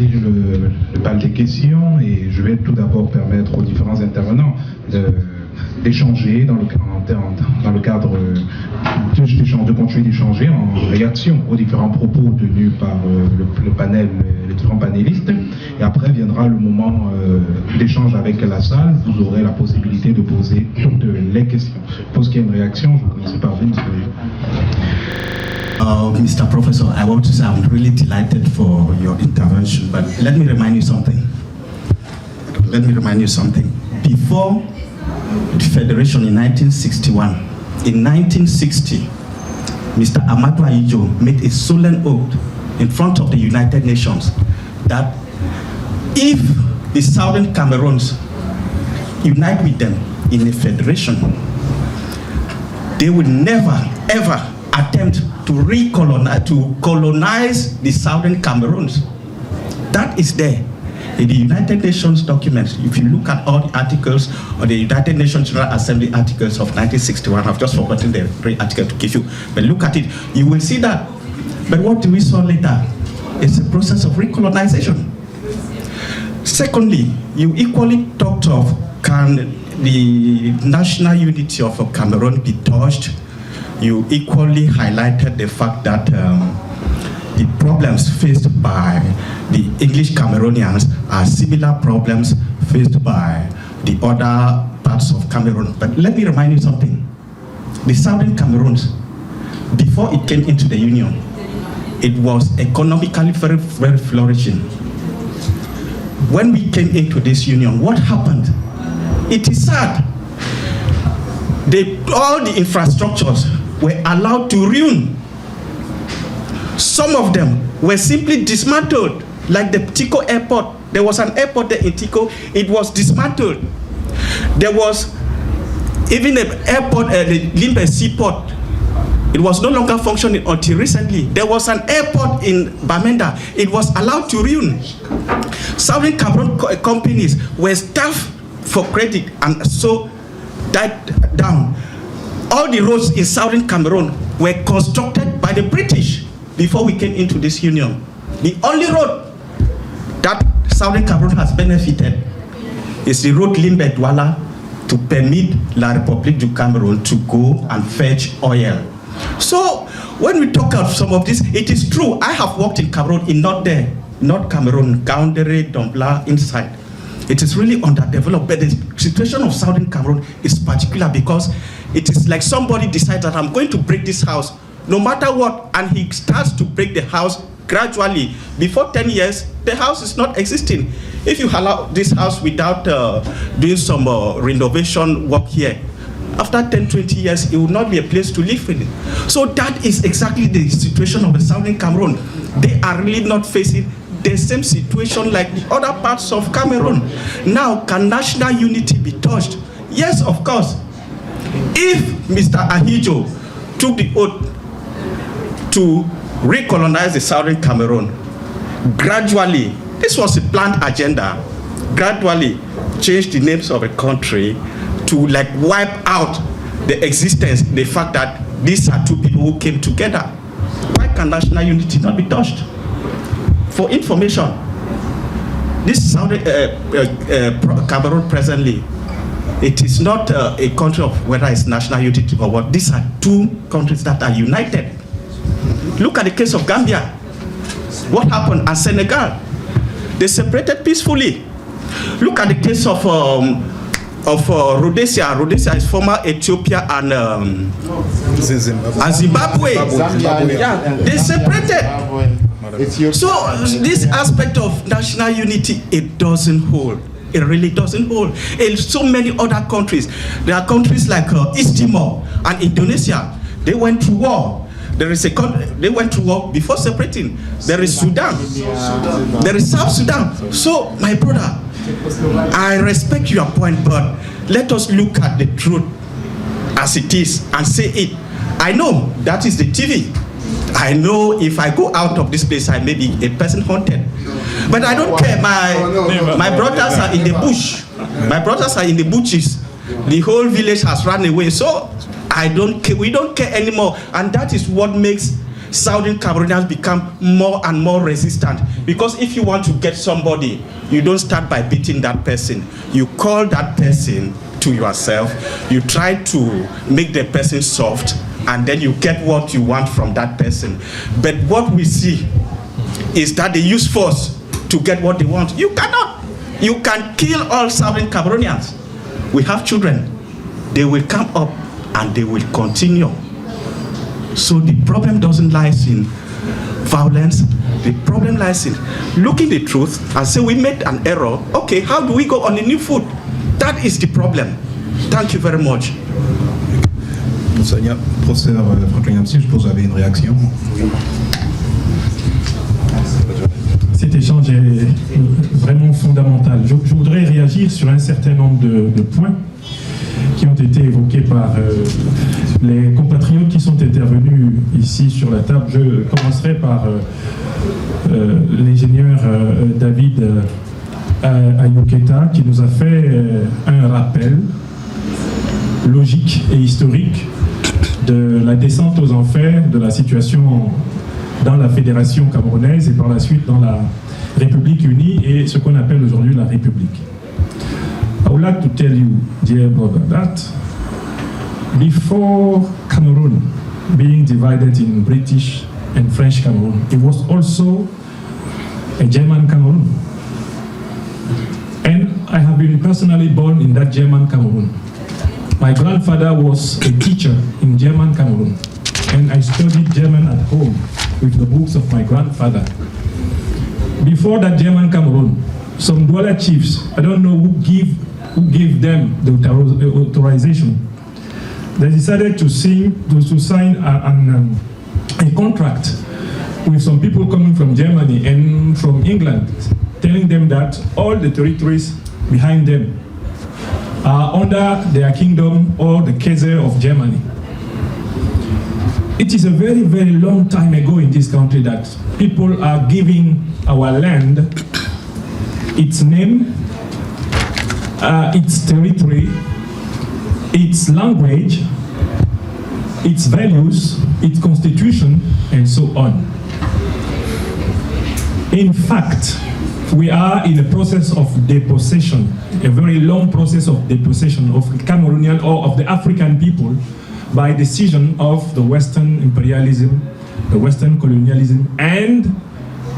dirige le bal des questions et je vais tout d'abord permettre aux différents intervenants d'échanger dans le cadre de continuer d'échanger en réaction aux différents propos tenus par le panel, les différents panélistes. Et après viendra le moment d'échange avec la salle. Vous aurez la possibilité de poser toutes les questions. Pour ce qui est une réaction, je vous commence par vous, Mr. Professor, I want to say I'm really delighted for your intervention, but let me remind you something. Before the Federation in 1961, in 1960, Mr. Amadou Ahidjo made a solemn oath in front of the United Nations that if the Southern Cameroons unite with them in a federation, they will never, ever attempt to colonize the Southern Cameroons. That is there in the United Nations documents. If you look at all the articles or the United Nations General Assembly articles of 1961, I've just forgotten the article to give you, but look at it, you will see that. But what do we saw later? It's a process of recolonization. Secondly, you equally talked of, can the national unity of Cameroon be touched? You equally highlighted the fact that the problems faced by the English Cameroonians are similar problems faced by the other parts of Cameroon. But let me remind you something. The Southern Cameroons, before it came into the Union, it was economically very, very flourishing. When we came into this Union, what happened? It is sad. All the infrastructures were allowed to ruin. Some of them were simply dismantled, like the Tico airport. There was an airport there in Tico, it was dismantled. There was even an airport, the Limbe seaport, it was no longer functioning until recently. There was an airport in Bamenda, it was allowed to ruin. Southern Cameroon companies were staffed for credit and so died down. All the roads in Southern Cameroon were constructed by the British before we came into this union. The only road that Southern Cameroon has benefited is the road Limbe-Douala to permit La République du Cameroon to go and fetch oil. So when we talk of some of this, it is true. I have worked in Cameroon, in North Cameroon, Gaoundéré, Dombla, inside. It is really underdeveloped, but the situation of Southern Cameroon is particular because it is like somebody decides that I'm going to break this house, no matter what, and he starts to break the house gradually. Before 10 years, the house is not existing. If you allow this house without doing some renovation work here, after 10, 20 years, it will not be a place to live in. So that is exactly the situation of the Southern Cameroon. They are really not facing the same situation like the other parts of Cameroon. Now, can national unity be touched? Yes, of course. If Mr. Ahidjo took the oath to recolonize the Southern Cameroon, gradually, this was a planned agenda, gradually change the names of a country to like wipe out the existence, the fact that these are two people who came together. Why can national unity not be touched? For information, this Southern Cameroon presently, it is not a country of whether it's national unity or what. These are two countries that are united. Look at the case of Gambia. What happened? And Senegal, they separated peacefully. Look at the case of Rhodesia. Rhodesia is former Ethiopia and Zimbabwe. Yeah, they separated. So this aspect of national unity, it doesn't hold. It really doesn't hold. In so many other countries, there are countries like East Timor and Indonesia. They went through war. They went through war before separating. There is Sudan. There is South Sudan. So, my brother, I respect your point, but let us look at the truth as it is and say it. I know that is the TV. I know if I go out of this place, I may be a person haunted. But I don't care. My brothers are in the bush. My brothers are in the bushes. The whole village has run away. So I don't care. We don't care anymore. And that is what makes Southern Cameroonians become more and more resistant. Because if you want to get somebody, you don't start by beating that person. You call that person to yourself, you try to make the person soft, and then you get what you want from that person. But what we see is that they use force to get what they want. You cannot. You can kill all Southern Cameroonians. We have children. They will come up and they will continue. So the problem doesn't lie in violence. The problem lies in looking the truth and say we made an error. Okay, how do we go on a new foot? That is the problem. Thank you very much. Monseigneur, professeur Franklin Yamsi, je suppose que vous avez une réaction. Cet échange est vraiment fondamental. Je voudrais réagir sur un certain nombre de points qui ont été évoqués par les compatriotes qui sont intervenus ici sur la table. Je commencerai par l'ingénieur David Ayuketa qui nous a fait un rappel logique et historique de la descente aux enfers de la situation dans la Fédération camerounaise et par la suite dans la République unie et ce qu'on appelle aujourd'hui la République. I would like to tell you, dear brother, that before Cameroon being divided in British and French Cameroon, it was also a German Cameroon. And I have been personally born in that German Cameroon. My grandfather was a teacher in German Cameroon, and I studied German at home with the books of my grandfather. Before that German Cameroon, some Douala chiefs, I don't know who gave them the authorization, they decided to sign a contract with some people coming from Germany and from England, telling them that all the territories behind them are under their kingdom or the Kaiser of Germany. It is a very, very long time ago in this country that people are giving our land its name, its territory, its language, its values, its constitution, and so on. In fact, we are in a process of depossession, a very long process of depossession of Cameroonian or of the African people by decision of the Western imperialism, the Western colonialism, and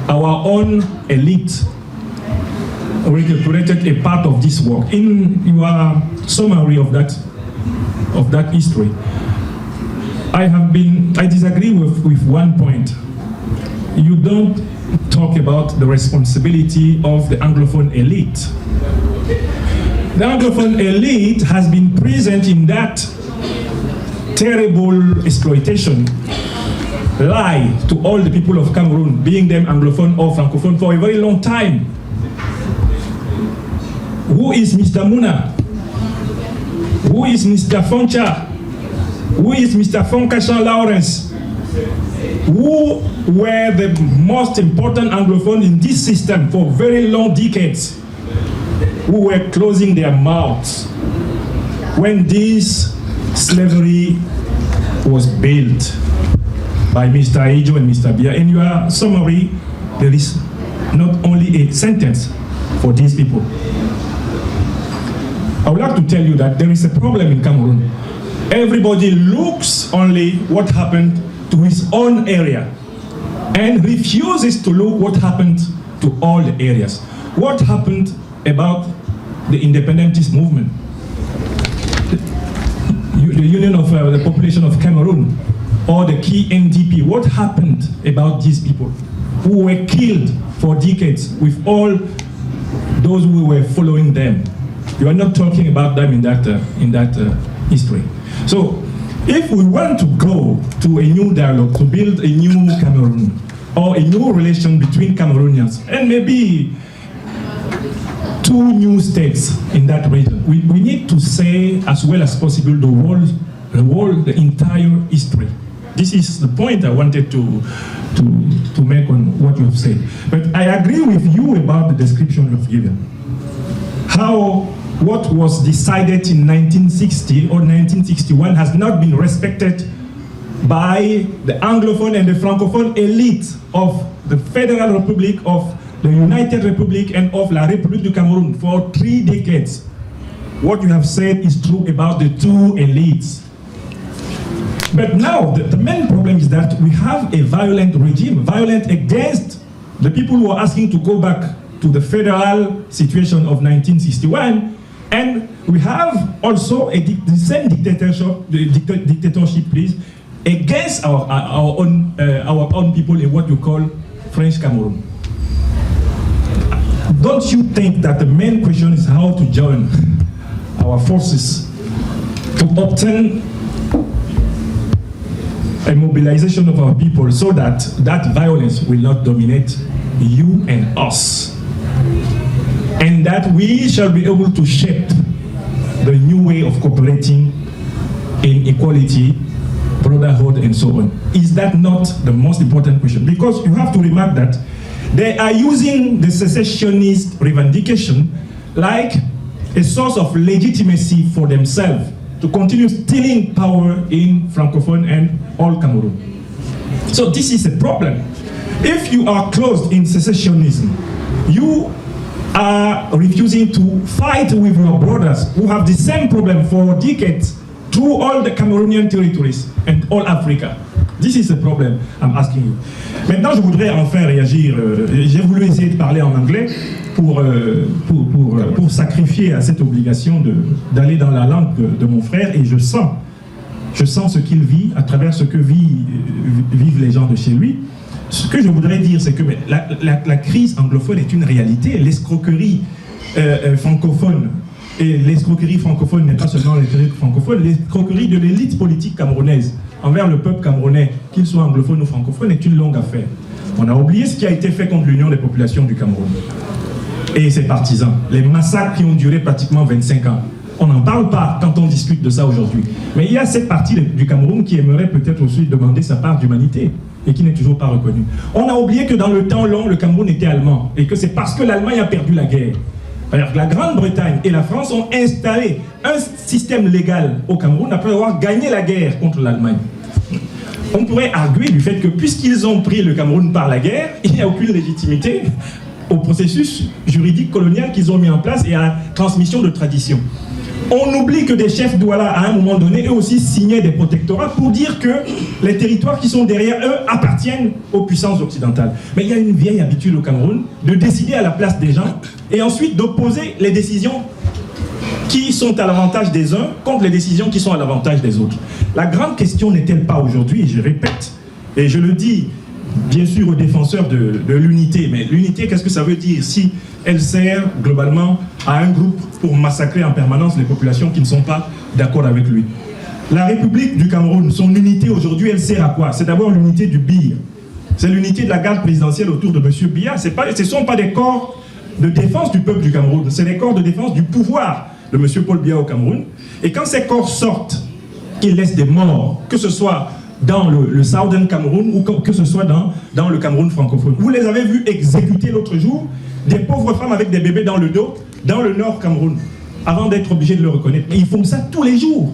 our own elite recuperated a part of this work. In your summary of that history, I disagree with one point. You don't talk about the responsibility of the Anglophone elite. The Anglophone elite has been present in that terrible exploitation, lie to all the people of Cameroon, being them Anglophone or Francophone, for a very long time. Who is Mr. Muna? Who is Mr. Foncha? Who is Mr. Foncachan Lawrence? Who were the most important Anglophone in this system for very long decades, who were closing their mouths when this slavery was built by Mr. Aidjo and Mr. Bia. In your summary, there is not only a sentence for these people. I would like to tell you that there is a problem in Cameroon. Everybody looks only what happened to his own area and refuses to look what happened to all the areas. What happened about the independentist movement? The Union of the Population of Cameroon, or the key NDP, what happened about these people who were killed for decades with all those who were following them? You are not talking about them in that history. So, if we want to go to a new dialogue, to build a new Cameroon, or a new relation between Cameroonians, and maybe two new states in that region, we need to say as well as possible the entire history. This is the point I wanted to make on what you have said. But I agree with you about the description you have given. How what was decided in 1960 or 1961 has not been respected by the Anglophone and the Francophone elite of the Federal Republic of the United Republic and of La République du Cameroon for 3 decades. What you have said is true about the two elites. But now, the main problem is that we have a violent regime, violent against the people who are asking to go back to the federal situation of 1961, and we have also the same dictatorship, please, against our own people in what you call French Cameroon. Don't you think that the main question is how to join our forces to obtain a mobilization of our people so that that violence will not dominate you and us, and that we shall be able to shape the new way of cooperating in equality, brotherhood, and so on? Is that not the most important question? Because you have to remark that they are using the secessionist revendication like a source of legitimacy for themselves to continue stealing power in Francophone and all Cameroon. So this is a problem. If you are closed in secessionism, you are refusing to fight with your brothers who have the same problem for decades through all the Cameroonian territories and all Africa. This is the problem I'm asking you. Maintenant, je voudrais enfin réagir. J'ai voulu essayer de parler en anglais pour sacrifier à cette obligation d'aller dans la langue de mon frère, et je sens ce qu'il vit à travers ce que vivent les gens de chez lui. Ce que je voudrais dire, c'est que la crise anglophone est une réalité. L'escroquerie francophone, et l'escroquerie francophone n'est pas seulement l'escroquerie francophone, l'escroquerie de l'élite politique camerounaise envers le peuple camerounais, qu'il soit anglophone ou francophone, est une longue affaire. On a oublié ce qui a été fait contre l'Union des populations du Cameroun et ses partisans, les massacres qui ont duré pratiquement 25 ans. On n'en parle pas quand on discute de ça aujourd'hui. Mais il y a cette partie du Cameroun qui aimerait peut-être aussi demander sa part d'humanité et qui n'est toujours pas reconnue. On a oublié que dans le temps long, le Cameroun était allemand et que c'est parce que l'Allemagne a perdu la guerre. Alors que la Grande-Bretagne et la France ont installé un système légal au Cameroun après avoir gagné la guerre contre l'Allemagne. On pourrait arguer du fait que puisqu'ils ont pris le Cameroun par la guerre, il n'y a aucune légitimité au processus juridique colonial qu'ils ont mis en place et à la transmission de traditions. On oublie que des chefs douala, à un moment donné, eux aussi signaient des protectorats pour dire que les territoires qui sont derrière eux appartiennent aux puissances occidentales. Mais il y a une vieille habitude au Cameroun de décider à la place des gens et ensuite d'opposer les décisions qui sont à l'avantage des uns contre les décisions qui sont à l'avantage des autres. La grande question n'est-elle pas aujourd'hui, je répète, et je le dis bien sûr aux défenseurs de l'unité, mais l'unité, qu'est-ce que ça veut dire si elle sert globalement à un groupe pour massacrer en permanence les populations qui ne sont pas d'accord avec lui? La République du Cameroun, son unité aujourd'hui, elle sert à quoi? C'est d'abord l'unité du BIA. C'est l'unité de la garde présidentielle autour de M. Biya. Ce ne sont pas des corps de défense du peuple du Cameroun, c'est des corps de défense du pouvoir de M. Paul Biya au Cameroun. Et quand ces corps sortent, ils laissent des morts, que ce soit dans le Southern Cameroun ou que ce soit dans le Cameroun francophone. Vous les avez vus exécuter l'autre jour, des pauvres femmes avec des bébés dans le dos, dans le Nord Cameroun, avant d'être obligés de le reconnaître. Et ils font ça tous les jours.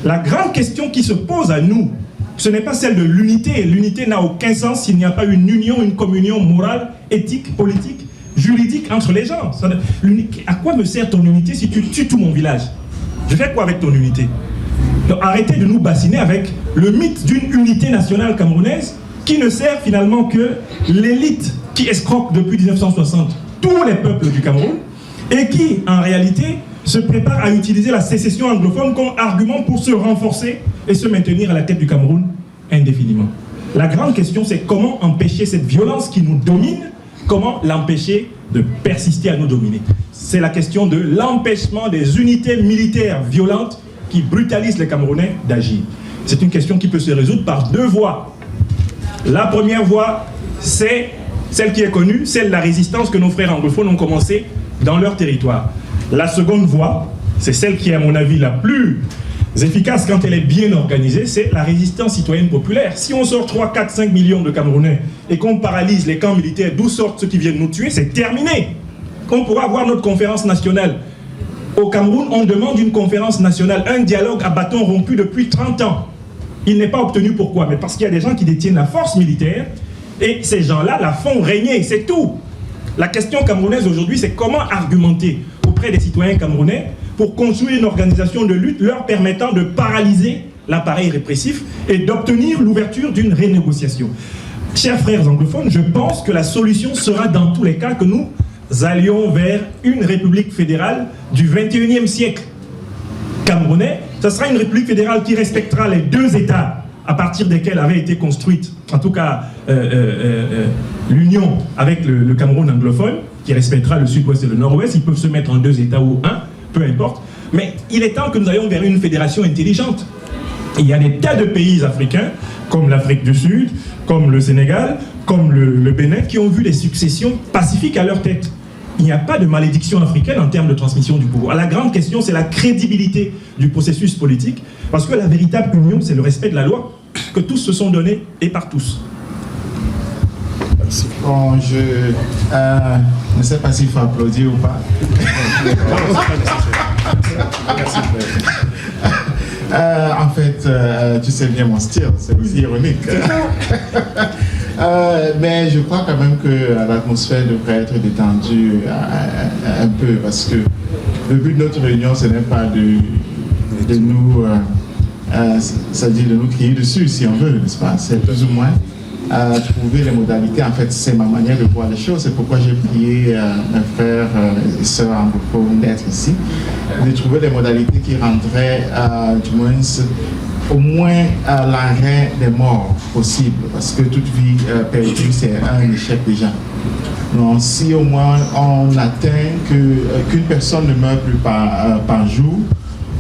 La grande question qui se pose à nous, ce n'est pas celle de l'unité. L'unité n'a aucun sens s'il n'y a pas une union, une communion morale, éthique, politique, juridique entre les gens. À quoi me sert ton unité si tu tues tout mon village? Je fais quoi avec ton unité? Donc arrêtez de nous bassiner avec le mythe d'une unité nationale camerounaise qui ne sert finalement que l'élite qui escroque depuis 1960 tous les peuples du Cameroun et qui, en réalité, se prépare à utiliser la sécession anglophone comme argument pour se renforcer et se maintenir à la tête du Cameroun indéfiniment. La grande question, c'est comment empêcher cette violence qui nous domine, comment l'empêcher de persister à nous dominer. C'est la question de l'empêchement des unités militaires violentes qui brutalisent les Camerounais d'agir. C'est une question qui peut se résoudre par deux voies. La première voie, c'est celle qui est connue, celle de la résistance que nos frères anglophones ont commencé dans leur territoire. La seconde voie, c'est celle qui est à mon avis la plus efficace quand elle est bien organisée, c'est la résistance citoyenne populaire. Si on sort 3, 4, 5 millions de Camerounais et qu'on paralyse les camps militaires d'où sortent ceux qui viennent nous tuer, c'est terminé. On pourra avoir notre conférence nationale. Au Cameroun, on demande une conférence nationale, un dialogue à bâton rompu depuis 30 ans. Il n'est pas obtenu pourquoi? Mais parce qu'il y a des gens qui détiennent la force militaire et ces gens-là la font régner, c'est tout. La question camerounaise aujourd'hui, c'est comment argumenter auprès des citoyens camerounais pour construire une organisation de lutte leur permettant de paralyser l'appareil répressif et d'obtenir l'ouverture d'une renégociation. Chers frères anglophones, je pense que la solution sera dans tous les cas que nous allions vers une république fédérale du 21e siècle camerounais. Ce sera une république fédérale qui respectera les deux États à partir desquels avait été construite, en tout cas l'union avec le Cameroun anglophone, qui respectera le sud-ouest et le nord-ouest. Ils peuvent se mettre en deux États ou un, peu importe. Mais il est temps que nous allions vers une fédération intelligente. Et il y a des tas de pays africains, comme l'Afrique du Sud, comme le Sénégal, comme le Bénin, qui ont vu des successions pacifiques à leur tête. Il n'y a pas de malédiction africaine en termes de transmission du pouvoir. La grande question, c'est la crédibilité du processus politique, parce que la véritable union, c'est le respect de la loi, que tous se sont donnés et par tous. Bon, je ne sais pas s'il faut applaudir ou pas. En fait, tu sais bien mon style, c'est aussi ironique. Mais je crois quand même que l'atmosphère devrait être détendue un peu, parce que le but de notre réunion, ce n'est pas de nous, c'est-à-dire de nous crier dessus, si on veut, n'est-ce pas? C'est plus ou moins trouver les modalités. En fait, c'est ma manière de voir les choses. C'est pourquoi j'ai prié mes frères et sœurs anglophones d'être ici, de trouver les modalités qui rendraient du moins, au moins l'arrêt des morts possible, parce que toute vie perdue, c'est un échec déjà. Donc, si au moins on atteint qu'une personne ne meurt plus par jour,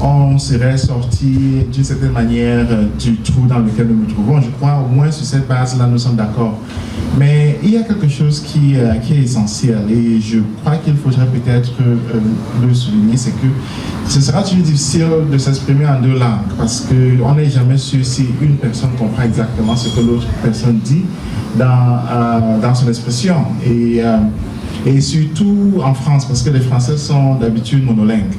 on serait sorti d'une certaine manière du trou dans lequel nous nous trouvons. Je crois au moins sur cette base-là, nous sommes d'accord. Mais il y a quelque chose qui est essentiel, et je crois qu'il faudrait peut-être le souligner, c'est que ce sera toujours difficile de s'exprimer en deux langues, parce qu'on n'est jamais sûr si une personne comprend exactement ce que l'autre personne dit dans son expression. Et surtout en France, parce que les Français sont d'habitude monolingues.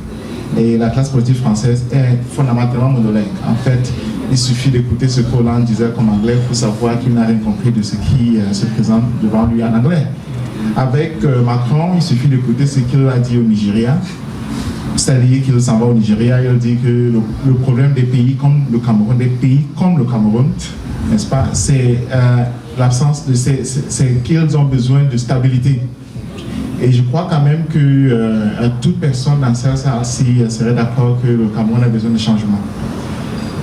Et la classe politique française est fondamentalement monolingue. En fait, il suffit d'écouter ce qu'Hollande disait comme anglais pour savoir qu'il n'a rien compris de ce qui se présente devant lui en anglais. Avec Macron, il suffit d'écouter ce qu'il a dit au Nigeria. C'est-à-dire qu'il s'en va au Nigeria, il dit que le problème des pays comme le Cameroun, n'est-ce pas, c'est l'absence de c'est qu'ils ont besoin de stabilité. Et je crois quand même que toute personne dans cette salle-ci serait d'accord que le Cameroun a besoin de changement.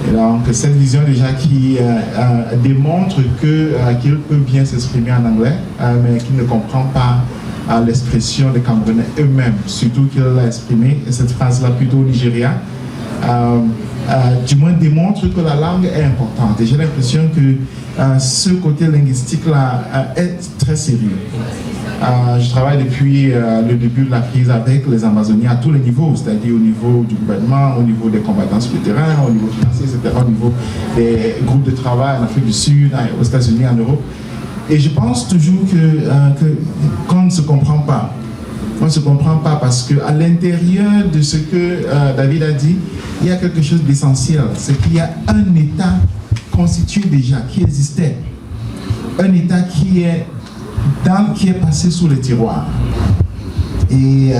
Et donc cette vision déjà qui démontre qu'il peut bien s'exprimer en anglais, mais qu'il ne comprend pas l'expression des Camerounais eux-mêmes, surtout qu'il l'a exprimé, et cette phrase-là plutôt au Nigeria, du moins démontre que la langue est importante. Et j'ai l'impression que ce côté linguistique-là est très sérieux. Je travaille depuis le début de la crise avec les Amazoniens à tous les niveaux, c'est-à-dire au niveau du gouvernement, au niveau des combattants sur le terrain, au niveau financier, etc., au niveau des groupes de travail en Afrique du Sud, aux États-Unis, en Europe. Et je pense toujours qu'on ne se comprend pas. On ne se comprend pas parce qu'à l'intérieur de ce que David a dit, il y a quelque chose d'essentiel. C'est qu'il y a un État constitué déjà, qui existait. Un État qui est passé sous les tiroirs. Et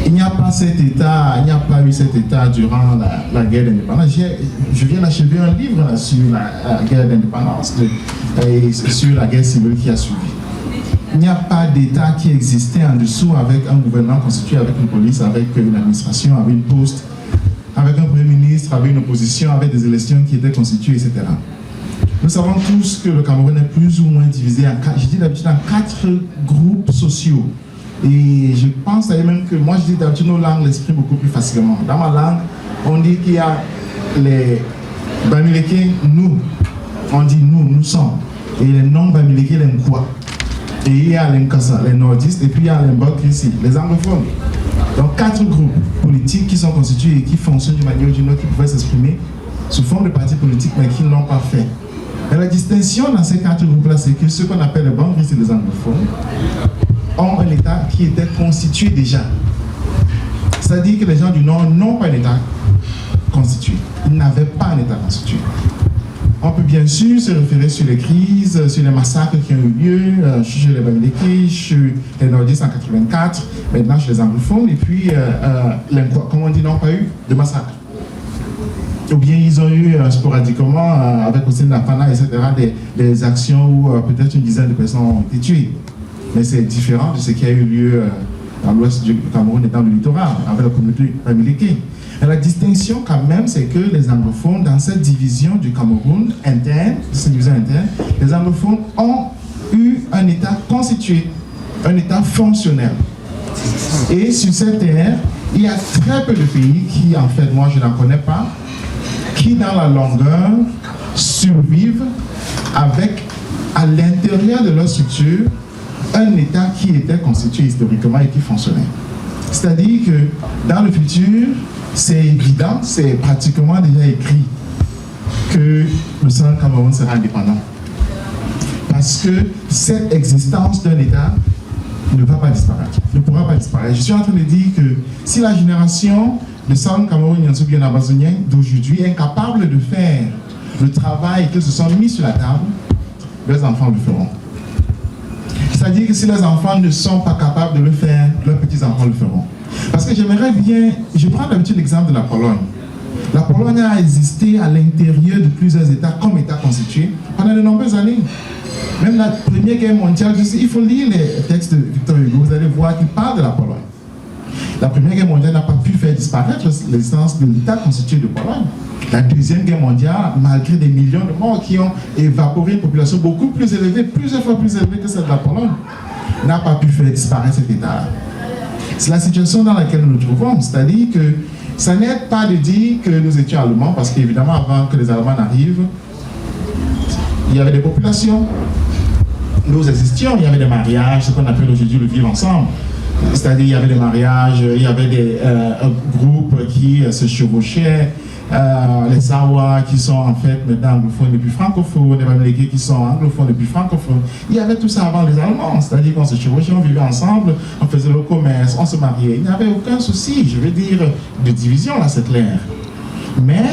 il n'y a pas cet État, il n'y a pas eu cet État durant la guerre d'indépendance. Je viens d'achever un livre là, sur la guerre d'indépendance et sur la guerre civile qui a suivi. Il n'y a pas d'État qui existait en dessous avec un gouvernement constitué avec une police, avec une administration, avec une poste, avec un premier ministre, avec une opposition, avec des élections qui étaient constituées, etc. Nous savons tous que le Cameroun est plus ou moins divisé en quatre, je dis d'habitude en 4 groupes sociaux. Et je pense d'ailleurs même que moi je dis d'habitude nos langues l'expriment beaucoup plus facilement. Dans ma langue, on dit qu'il y a les Bamileke, nous. On dit nous sommes. Et les non-Bamileke, les Nkwa. Et il y a les Nkassa, les nordistes, et puis il y a les Mbok ici, les anglophones. Donc 4 groupes politiques qui sont constitués et qui fonctionnent d'une manière ou d'une autre, qui pouvaient s'exprimer sous forme de partis politiques, mais qui ne l'ont pas fait. Et la distinction dans ces 4 groupes-là, c'est que ceux qu'on appelle les Bangris et les anglophones ont un État qui était constitué déjà. C'est-à-dire que les gens du Nord n'ont pas un État constitué. Ils n'avaient pas un État constitué. On peut bien sûr se référer sur les crises, sur les massacres qui ont eu lieu, chez les Bamileke, chez les Nordistes en 84, maintenant chez les anglophones, et puis, comme on dit, n'ont pas eu de massacre. Ou bien ils ont eu sporadiquement, avec Hossein Nafana, etc., des actions où peut-être une dizaine de personnes ont été tuées. Mais c'est différent de ce qui a eu lieu dans l'ouest du Cameroun et dans le littoral, avec la communauté Bamileke. Et la distinction quand même, c'est que les anglophones, dans cette division du Cameroun interne, les anglophones ont eu un État constitué, un État fonctionnel. Et sur cette terre, il y a très peu de pays qui, en fait, moi je n'en connais pas, qui dans la longueur survivent avec, à l'intérieur de leur structure, un État qui était constitué historiquement et qui fonctionnait. C'est-à-dire que dans le futur, c'est évident, c'est pratiquement déjà écrit que le Central Cameroun sera indépendant. Parce que cette existence d'un État ne va pas disparaître, ne pourra pas disparaître. Je suis en train de dire que si la génération de Central Cameroun d'aujourd'hui est incapable de faire le travail qu'ils se sont mis sur la table, leurs enfants le feront. C'est-à-dire que si les enfants ne sont pas capables de le faire, leurs petits-enfants le feront. Parce que j'aimerais bien, je prends d'habitude l'exemple de la Pologne. La Pologne a existé à l'intérieur de plusieurs États comme État constitué pendant de nombreuses années. Même la Première Guerre mondiale, il faut lire les textes de Victor Hugo, vous allez voir qu'il parle de la Pologne. La Première Guerre mondiale n'a pas pu faire disparaître l'existence de l'État constitué de Pologne. La Deuxième Guerre mondiale, malgré des millions de morts qui ont évaporé une population beaucoup plus élevée, plusieurs fois plus élevée que celle de la Pologne, n'a pas pu faire disparaître cet État-là. C'est la situation dans laquelle nous nous trouvons, c'est-à-dire que ça n'aide pas de dire que nous étions Allemands, parce qu'évidemment, avant que les Allemands n'arrivent, il y avait des populations, nous existions, il y avait des mariages, ce qu'on appelle aujourd'hui le vivre ensemble. C'est-à-dire il y avait des mariages, il y avait des groupes qui se chevauchaient, les Sawa qui sont en fait maintenant anglophones et puis francophones, les Bamileke qui sont anglophones et puis francophones. Il y avait tout ça avant les Allemands, c'est-à-dire qu'on se chevauchait, on vivait ensemble, on faisait le commerce, on se mariait. Il n'y avait aucun souci, je veux dire, de division, là c'est clair. Mais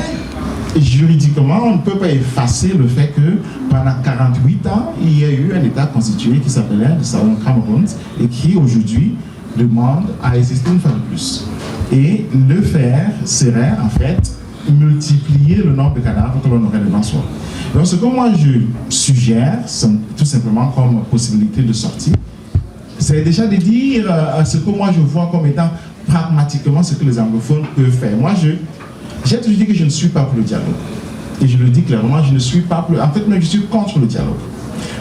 juridiquement, on ne peut pas effacer le fait que pendant 48 ans, il y a eu un État constitué qui s'appelait le Southern Cameroun et qui aujourd'hui demande à exister une fois de plus. Et le faire serait en fait multiplier le nombre de cadavres que l'on aurait devant soi. Donc ce que moi je suggère, tout simplement comme possibilité de sortie, c'est déjà de dire ce que moi je vois comme étant pragmatiquement ce que les anglophones peuvent faire. Moi j'ai toujours dit que je ne suis pas pour le dialogue. Et je le dis clairement, je ne suis pas pour... En fait, je suis contre le dialogue.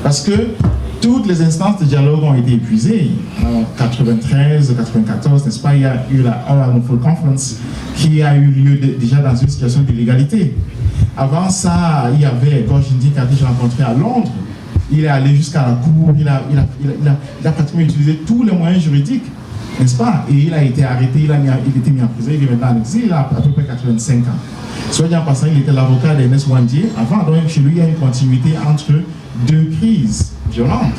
Parce que toutes les instances de dialogue ont été épuisées. En 93, 94, n'est-ce pas, il y a eu la All Conference qui a eu lieu déjà dans une situation d'illégalité. Avant ça, il y avait Gorgindi que j'ai rencontré à Londres. Il est allé jusqu'à la cour, il a pratiquement utilisé tous les moyens juridiques, n'est-ce pas? Et il a été arrêté, il était mis en prison, il est maintenant en exil, il a à peu près 85 ans. Soit dit en passant, il était l'avocat d'Ernest Wandier. Avant, donc, chez lui, il y a une continuité entre deux crises violentes.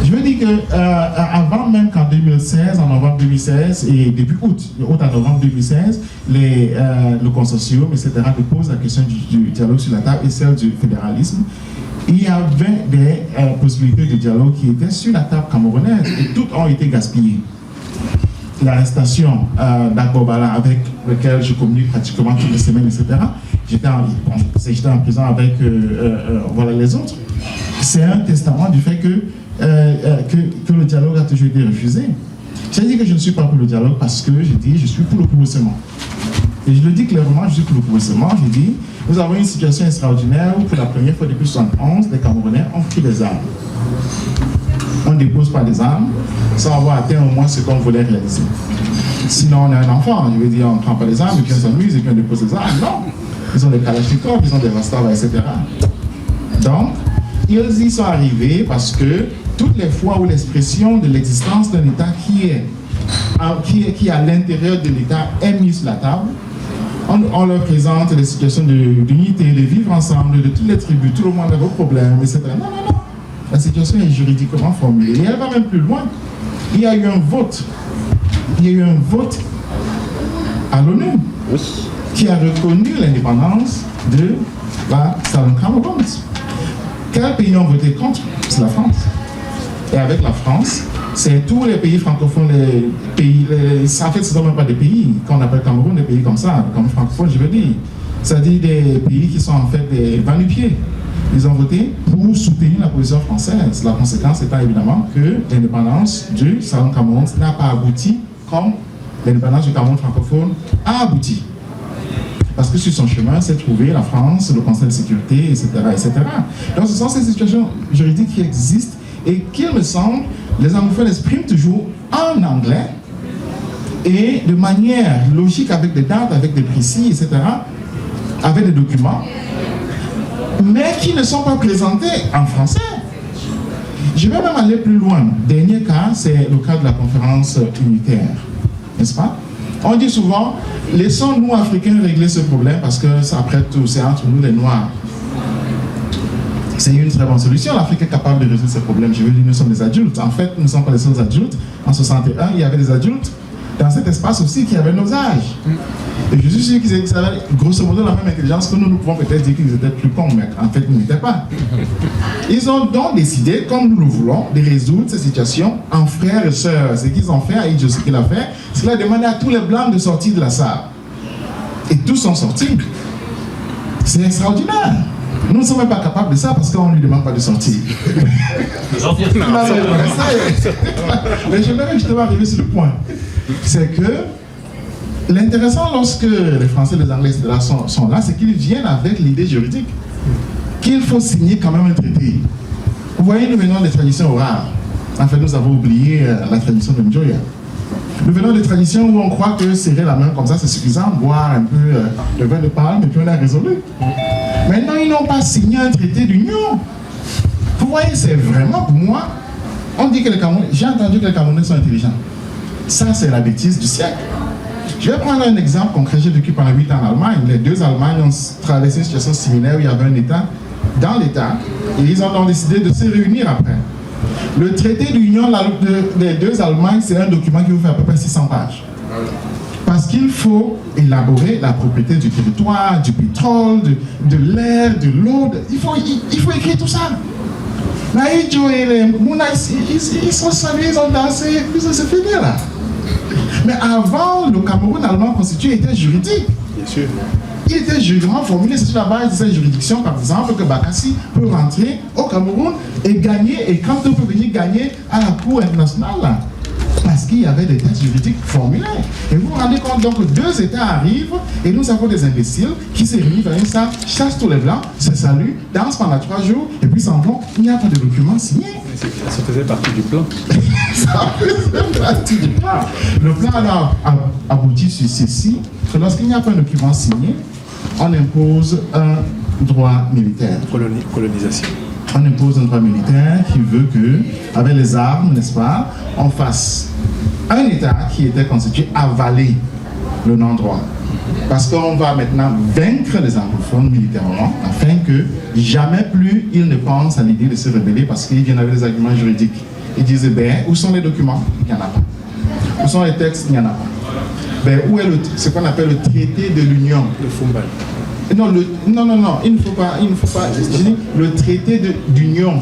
Je veux dire qu'avant même qu'en 2016, en novembre 2016, et depuis août à novembre 2016, le consortium, etc., dépose la question du dialogue sur la table et celle du fédéralisme. Il y avait des possibilités de dialogue qui étaient sur la table camerounaise et toutes ont été gaspillées. L'arrestation d'Agbobala, avec lequel je communique pratiquement toutes les semaines, etc. J'étais en prison avec voilà, les autres. C'est un testament du fait que le dialogue a toujours été refusé. J'ai dit que je ne suis pas pour le dialogue parce que j'ai dit je suis pour le pourrissement. Et je le dis clairement, je suis pour le pourrissement. J'ai dit, nous avons une situation extraordinaire où pour la première fois depuis 1971, les Camerounais ont pris des armes. On ne dépose pas des armes sans avoir atteint au moins ce qu'on voulait réaliser. Sinon, on est un enfant, je veux dire, on ne prend pas des armes et puis on s'amuse et puis on dépose des armes. Non, ils ont des Kalachnikov, ils ont des Rostov, etc. Donc, ils y sont arrivés parce que toutes les fois où l'expression de l'existence d'un État qui à l'intérieur de l'État est mise sur la table, on leur présente des situations d'unité, de vivre ensemble, de toutes les tribus, tout le monde a vos problèmes, etc. Non, non, non. La situation est juridiquement formulée. Et elle va même plus loin. Il y a eu un vote. Il y a eu un vote à l'ONU qui a reconnu l'indépendance la Southern Cameroun. Quels pays ont voté contre? C'est la France. Et avec la France, c'est tous les pays francophones, en fait, ce ne sont même pas des pays qu'on appelle Cameroun, des pays comme ça, comme francophones, je veux dire. C'est-à-dire des pays qui sont en fait des va-nu-pieds. Ils ont voté pour soutenir la position française. La conséquence étant évidemment que l'indépendance du Southern Cameroun n'a pas abouti comme l'indépendance du Cameroun francophone a abouti. Parce que sur son chemin s'est trouvé la France, le Conseil de sécurité, etc., etc. Donc ce sont ces situations juridiques qui existent et qu'il me semble, les anglophones expriment toujours en anglais et de manière logique avec des dates, avec des précis, etc., avec des documents, mais qui ne sont pas présentés en français. Je vais même aller plus loin. Dernier cas, c'est le cas de la conférence unitaire, n'est-ce pas? On dit souvent, laissons-nous Africains régler ce problème parce que après tout, c'est entre nous les Noirs. C'est une très bonne solution. L'Afrique est capable de résoudre ces problèmes. Je veux dire, nous sommes des adultes. En fait, nous ne sommes pas les seuls adultes. En 61, il y avait des adultes dans cet espace aussi qui avaient nos âges. Et je suis sûr qu'ils avaient grosso modo la même intelligence que nous. Nous pouvons peut-être dire qu'ils étaient plus cons, mais en fait, ils n'étaient pas. Ils ont donc décidé, comme nous le voulons, de résoudre ces situations en frères et sœurs. Ce qu'ils ont fait, Aïdjo, ce qu'il a fait, c'est qu'il a demandé à tous les Blancs de sortir de la salle. Et tous sont sortis. C'est extraordinaire. Nous ne sommes même pas capables de ça parce qu'on ne lui demande pas de sortir. Mais j'aimerais justement arriver sur le point. C'est que l'intéressant lorsque les Français, les Anglais, etc. sont là, c'est qu'ils viennent avec l'idée juridique qu'il faut signer quand même un traité. Vous voyez, nous venons des traditions orales. En fait, nous avons oublié la tradition de Njoya. Nous venons des traditions où on croit que serrer la main comme ça, c'est suffisant, boire un peu de vin de palme et puis on a résolu. Maintenant, ils n'ont pas signé un traité d'union. Vous voyez, c'est vraiment pour moi, on dit que les Camerounais, j'ai entendu que les Camerounais sont intelligents. Ça, c'est la bêtise du siècle. Je vais prendre un exemple concret. J'ai vécu pendant 8 ans en Allemagne. Les deux Allemagnes ont traversé une situation similaire où il y avait un État dans l'État et ils ont donc décidé de se réunir après. Le traité d'union des deux Allemagnes, c'est un document qui vous fait à peu près 600 pages. Parce qu'il faut élaborer la propriété du territoire, du pétrole, de l'air, de l'eau. Il faut écrire tout ça. Naïdjo et les Mouna, ils sont salués, ils ont dansé, puis ça se finit là. Mais avant, le Cameroun allemand constitué était juridique. Bien sûr. Il était juridiquement formulé, c'est sur la base de cette juridiction, par exemple, que Bakassi peut rentrer au Cameroun et gagner, et quand on peut venir gagner à la Cour internationale là. Parce qu'il y avait des textes juridiques formulés. Et vous vous rendez compte, donc, deux États arrivent et nous avons des imbéciles qui se réunissent vers ça, chassent tous les Blancs, se saluent, dansent pendant 3 jours et puis s'en vont. Il n'y a pas de document signé. Ça faisait partie du plan. Ça faisait partie du plan. Le plan a abouti sur ceci, que lorsqu'il n'y a pas de document signé, on impose un droit militaire. Colonisation. On impose un droit militaire qui veut que, avec les armes, n'est-ce pas, on fasse un État qui était constitué avaler le non-droit. Parce qu'on va maintenant vaincre les anglophones militairement, afin que jamais plus ils ne pensent à l'idée de se rebeller parce qu'ils viennent avec des arguments juridiques. Ils disent, ben, où sont les documents? Il n'y en a pas. Où sont les textes? Il n'y en a pas. Ben, où est ce qu'on appelle le traité de l'Union? Le Fumbal. Non, il ne faut pas. Je dis, le traité d'union,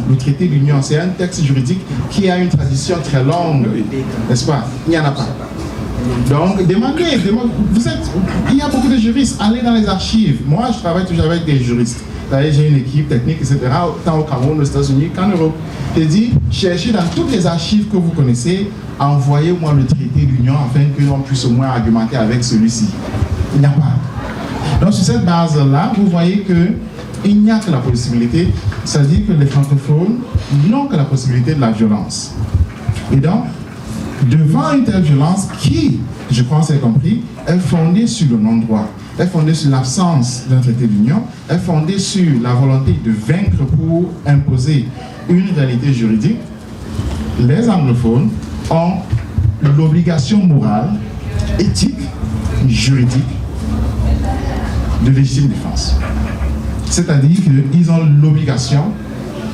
c'est un texte juridique qui a une tradition très longue, n'est-ce pas? Il n'y en a pas. Donc, demandez, il y a beaucoup de juristes, allez dans les archives. Moi, je travaille toujours avec des juristes. D'ailleurs, j'ai une équipe technique, etc., tant au Cameroun, aux États-Unis qu'en Europe. J'ai dit, cherchez dans toutes les archives que vous connaissez, envoyez-moi le traité d'union afin que l'on puisse au moins argumenter avec celui-ci. Il n'y a pas. Donc sur cette base-là, vous voyez qu'il n'y a que la possibilité, c'est-à-dire que les francophones n'ont que la possibilité de la violence. Et donc, devant une telle violence qui, je crois c'est compris, est fondée sur le non-droit, est fondée sur l'absence d'un traité d'union, est fondée sur la volonté de vaincre pour imposer une réalité juridique, les anglophones ont l'obligation morale, éthique, juridique, de légitime défense. C'est-à-dire qu'ils ont l'obligation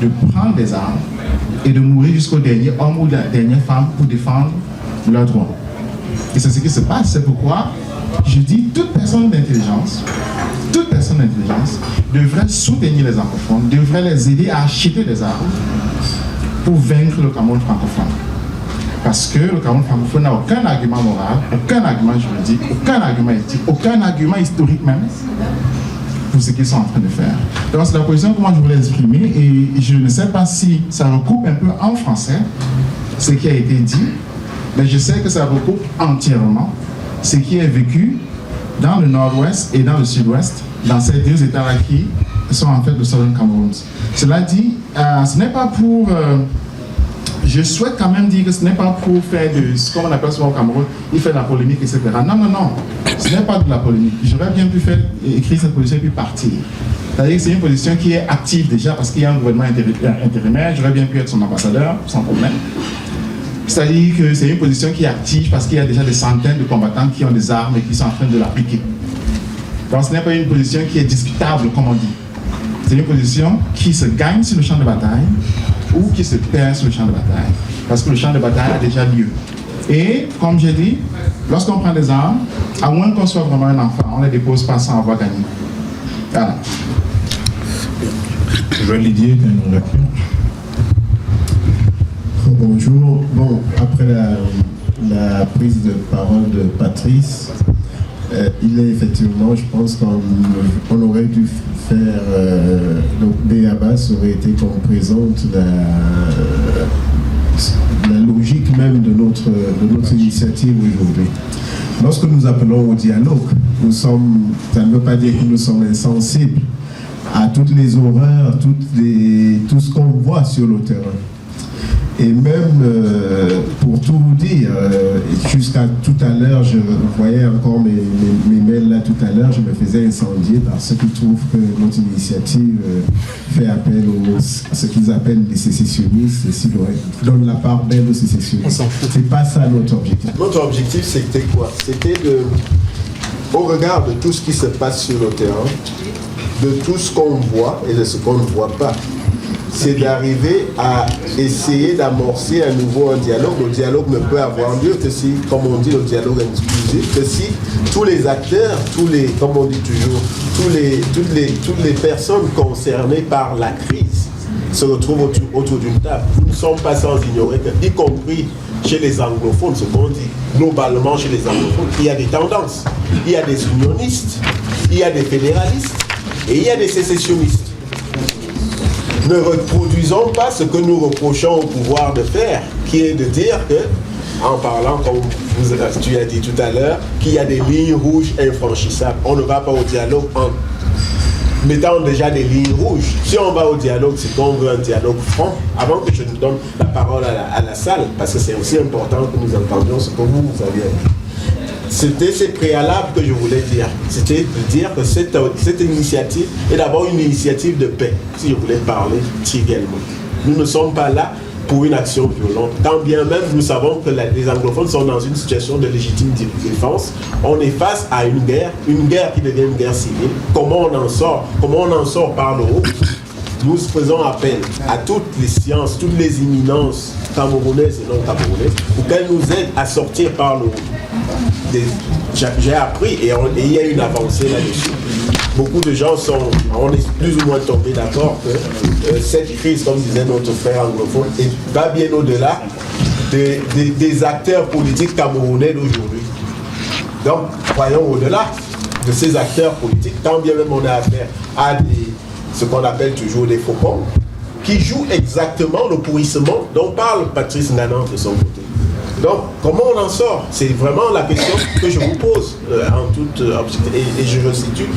de prendre des armes et de mourir jusqu'au dernier homme ou la dernière femme pour défendre leurs droits. Et c'est ce qui se passe. C'est pourquoi je dis toute personne d'intelligence toute personne d'intelligence devrait soutenir les anglophones, devrait les aider à acheter des armes pour vaincre le Cameroun francophone. Parce que le Cameroun francophone n'a aucun argument moral, aucun argument juridique, aucun argument éthique, aucun argument historique même pour ce qu'ils sont en train de faire. Donc c'est la position que moi je voulais exprimer et je ne sais pas si ça recoupe un peu en français ce qui a été dit, mais je sais que ça recoupe entièrement ce qui est vécu dans le nord-ouest et dans le sud-ouest, dans ces deux États-là qui sont en fait le Southern Cameroun. Cela dit, ce n'est pas pour... je souhaite quand même dire que ce n'est pas pour faire de ce qu'on appelle souvent au Cameroun, il fait de la polémique, etc. Non, non, non, ce n'est pas de la polémique. J'aurais bien pu écrire cette position et puis partir. C'est-à-dire que c'est une position qui est active déjà parce qu'il y a un gouvernement intérimaire, j'aurais bien pu être son ambassadeur, sans problème. C'est-à-dire que c'est une position qui est active parce qu'il y a déjà des centaines de combattants qui ont des armes et qui sont en train de l'appliquer. Donc ce n'est pas une position qui est discutable, comme on dit. C'est une position qui se gagne sur le champ de bataille ou qui se perd sur le champ de bataille. Parce que le champ de bataille a déjà lieu. Et, comme j'ai dit, lorsqu'on prend des armes, à moins qu'on soit vraiment un enfant, on ne les dépose pas sans avoir gagné. Voilà. Joël Lidier, tu as une réaction? Bonjour. Bon, après la prise de parole de Patrice, il est effectivement, je pense qu'on aurait dû faire, donc Béabas aurait été qu'on présente la logique même de notre initiative aujourd'hui. Lorsque nous appelons au dialogue, ça ne veut pas dire que nous sommes insensibles à toutes les horreurs, tout ce qu'on voit sur le terrain. Et même, pour tout vous dire, jusqu'à tout à l'heure, je voyais encore mes mails là tout à l'heure, je me faisais incendier parce qu'ils trouvent que notre initiative fait appel à ce qu'ils appellent les sécessionnistes, et donne la part belle aux sécessionnistes. C'est pas ça notre objectif. Notre objectif, c'était quoi? C'était au regard de tout ce qui se passe sur le terrain, de tout ce qu'on voit et de ce qu'on ne voit pas, c'est d'arriver à essayer d'amorcer à nouveau un dialogue. Le dialogue ne peut avoir lieu que si, comme on dit, le dialogue inclusif, que si tous les acteurs, comme on dit toujours, toutes les personnes concernées par la crise se retrouvent autour d'une table. Nous ne sommes pas sans ignorer que, y compris chez les anglophones, ce qu'on dit globalement chez les anglophones, il y a des tendances. Il y a des unionistes, il y a des fédéralistes et il y a des sécessionnistes. Ne reproduisons pas ce que nous reprochons au pouvoir de faire, qui est de dire que, en parlant, comme tu as dit tout à l'heure, qu'il y a des lignes rouges infranchissables. On ne va pas au dialogue en mettant déjà des lignes rouges. Si on va au dialogue, c'est qu'on veut un dialogue franc. Avant que je nous donne la parole à la salle, parce que c'est aussi important que nous entendions ce que vous avez dit. C'était ces préalables que je voulais dire. C'était de dire que cette initiative est d'abord une initiative de paix, si je voulais parler trivialement. Nous ne sommes pas là pour une action violente. Tant bien même, nous savons que les anglophones sont dans une situation de légitime défense. On est face à une guerre qui devient une guerre civile. Comment on en sort? Comment on en sort par le haut? Nous faisons appel à toutes les sciences, toutes les imminences camerounaises et non camerounaises pour qu'elles nous aident à sortir par le haut. J'ai appris et il y a une avancée là-dessus. Beaucoup de gens on est plus ou moins tombés d'accord que cette crise, comme disait notre frère anglophone, va bien au-delà des acteurs politiques camerounais d'aujourd'hui. Donc, voyons au-delà de ces acteurs politiques, tant bien même on a affaire à ce qu'on appelle toujours des faucons, qui jouent exactement le pourrissement dont parle Patrice Nanan de son côté. Donc, comment on en sort? C'est vraiment la question que je vous pose en toute objectivité. Et je resitue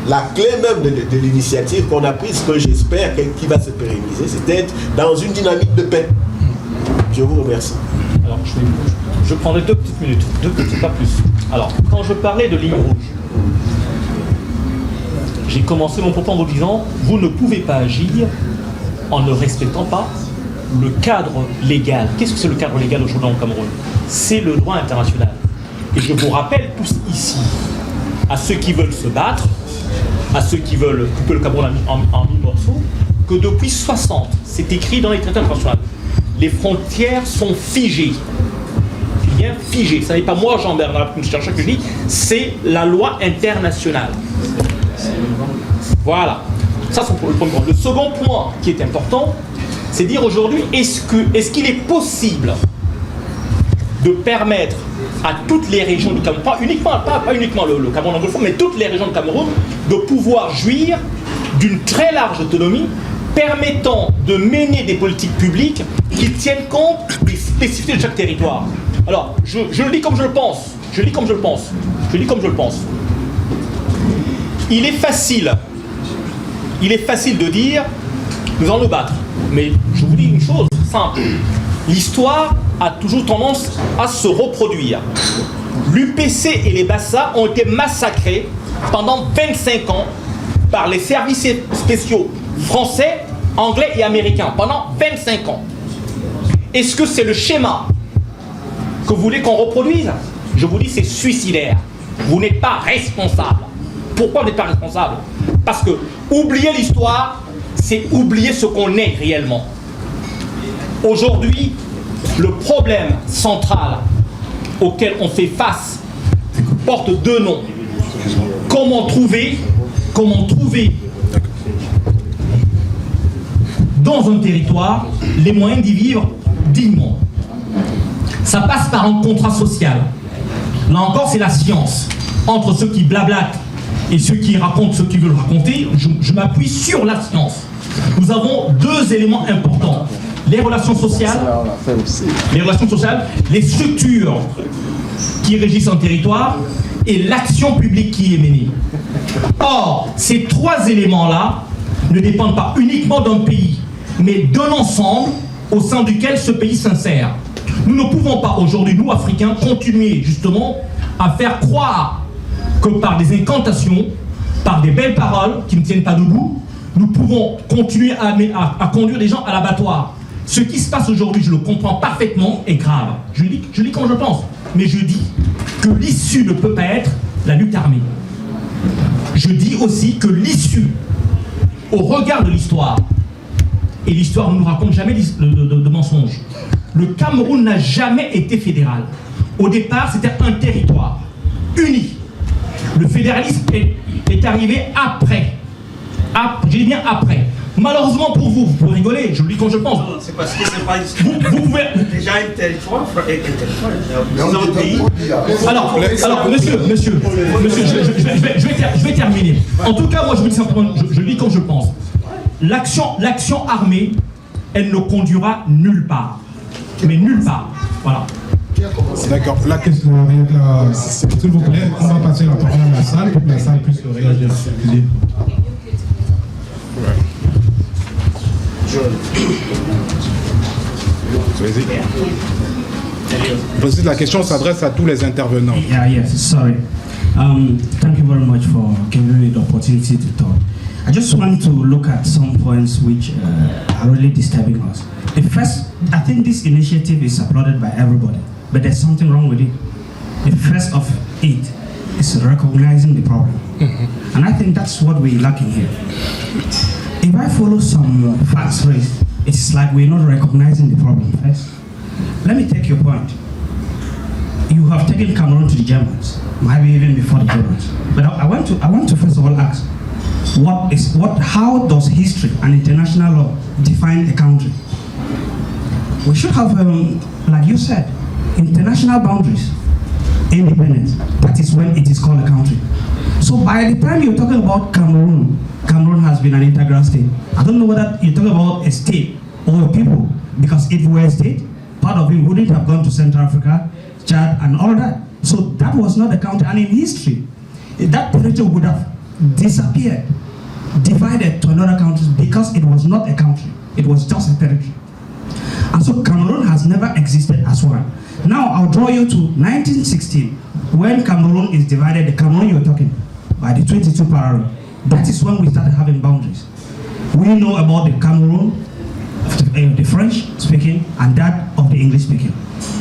la clé même de l'initiative qu'on a prise, que j'espère qui va se pérenniser, c'est d'être dans une dynamique de paix. Je vous remercie. Alors, je prendrai 2 petites minutes, 2 petites, pas plus. Alors, quand je parlais de ligne rouge, j'ai commencé mon propos en vous disant, vous ne pouvez pas agir en ne respectant pas le cadre légal. Qu'est-ce que c'est le cadre légal aujourd'hui au Cameroun? C'est le droit international. Et je vous rappelle tous ici, à ceux qui veulent se battre, à ceux qui veulent couper le Cameroun en 1000 morceaux, que depuis 60, c'est écrit dans les traités internationaux, les frontières sont figées. Bien figées. Ça n'est pas moi, Jean-Bernard, chercheur que je dis, c'est la loi internationale. Voilà. Ça, c'est le premier point. Le second point qui est important, c'est dire aujourd'hui, est-ce qu'il est possible de permettre à toutes les régions du Cameroun, pas uniquement le Cameroun anglophone, mais toutes les régions du Cameroun, de pouvoir jouir d'une très large autonomie permettant de mener des politiques publiques qui tiennent compte des spécificités de chaque territoire. Alors, je le dis comme je le pense. Il est facile de dire, nous allons nous battre. Mais je vous dis une chose simple. L'histoire a toujours tendance à se reproduire. L'UPC et les Bassa ont été massacrés pendant 25 ans par les services spéciaux français, anglais et américains. Pendant 25 ans. Est-ce que c'est le schéma que vous voulez qu'on reproduise? Je vous dis, c'est suicidaire. Vous n'êtes pas responsable. Pourquoi vous n'êtes pas responsable? Parce que oublier l'histoire, c'est oublier ce qu'on est réellement. Aujourd'hui, le problème central auquel on fait face porte deux noms. Comment trouver dans un territoire les moyens d'y vivre dignement. Ça passe par un contrat social. Là encore, c'est la science. Entre ceux qui blablatent et ceux qui racontent ce qu'ils veulent raconter, je m'appuie sur la science. Nous avons deux éléments importants. Les relations sociales, les structures qui régissent un territoire et l'action publique qui est menée. Or, ces trois éléments-là ne dépendent pas uniquement d'un pays, mais d'un ensemble au sein duquel ce pays s'insère. Nous ne pouvons pas aujourd'hui, nous Africains, continuer justement à faire croire que par des incantations, par des belles paroles qui ne tiennent pas debout, nous pouvons continuer à conduire les gens à l'abattoir. Ce qui se passe aujourd'hui, je le comprends parfaitement, est grave. Je dis comme je pense, mais je dis que l'issue ne peut pas être la lutte armée. Je dis aussi que l'issue, au regard de l'histoire, et l'histoire ne nous raconte jamais de mensonges, le Cameroun n'a jamais été fédéral. Au départ, c'était un territoire uni. Le fédéralisme est arrivé après. Je dis bien après. Malheureusement pour vous, vous pouvez rigoler, je le dis quand je pense. C'est parce que c'est pas vous pouvez... déjà un territoire et un pays. Alors, monsieur, je vais terminer. En tout cas, moi je vous dis simplement, je le dis comme je pense. L'action armée, elle ne conduira nulle part. Mais nulle part. Voilà. D'accord. La question, s'il vous plaît, on va passer la parole à la salle pour que la salle puisse réagir. Vas-y, la question s'adresse à tous les intervenants. Yes, sorry. Thank you very much for giving me the opportunity to talk. I just want to look at some points which are really disturbing us. The first, I think this initiative is applauded by everybody, but there's something wrong with it. The first of it is recognizing the problem. Mm-hmm. And I think that's what we're lacking here. If I follow some facts raised, it's like we're not recognizing the problem first. Let me take your point. You have taken Cameroon to the Germans, maybe even before the Germans. But I want to first of all ask, how does history and international law define a country? We should have, like you said, international boundaries, independence. That is when it is called a country. So by the time you're talking about Cameroon, Cameroon has been an integral state. I don't know whether you're talking about a state or a people, because if we were a state, part of it wouldn't have gone to Central Africa, Chad, and all that. So that was not a country. And in history, that territory would have disappeared, divided to another country, because it was not a country. It was just a territory. And so Cameroon has never existed as one. Now I'll draw you to 1916, when Cameroon is divided, the Cameroon you're talking, by the 22 parallel. That is when we started having boundaries. We know about the Cameroon, the French speaking, and that of the English speaking.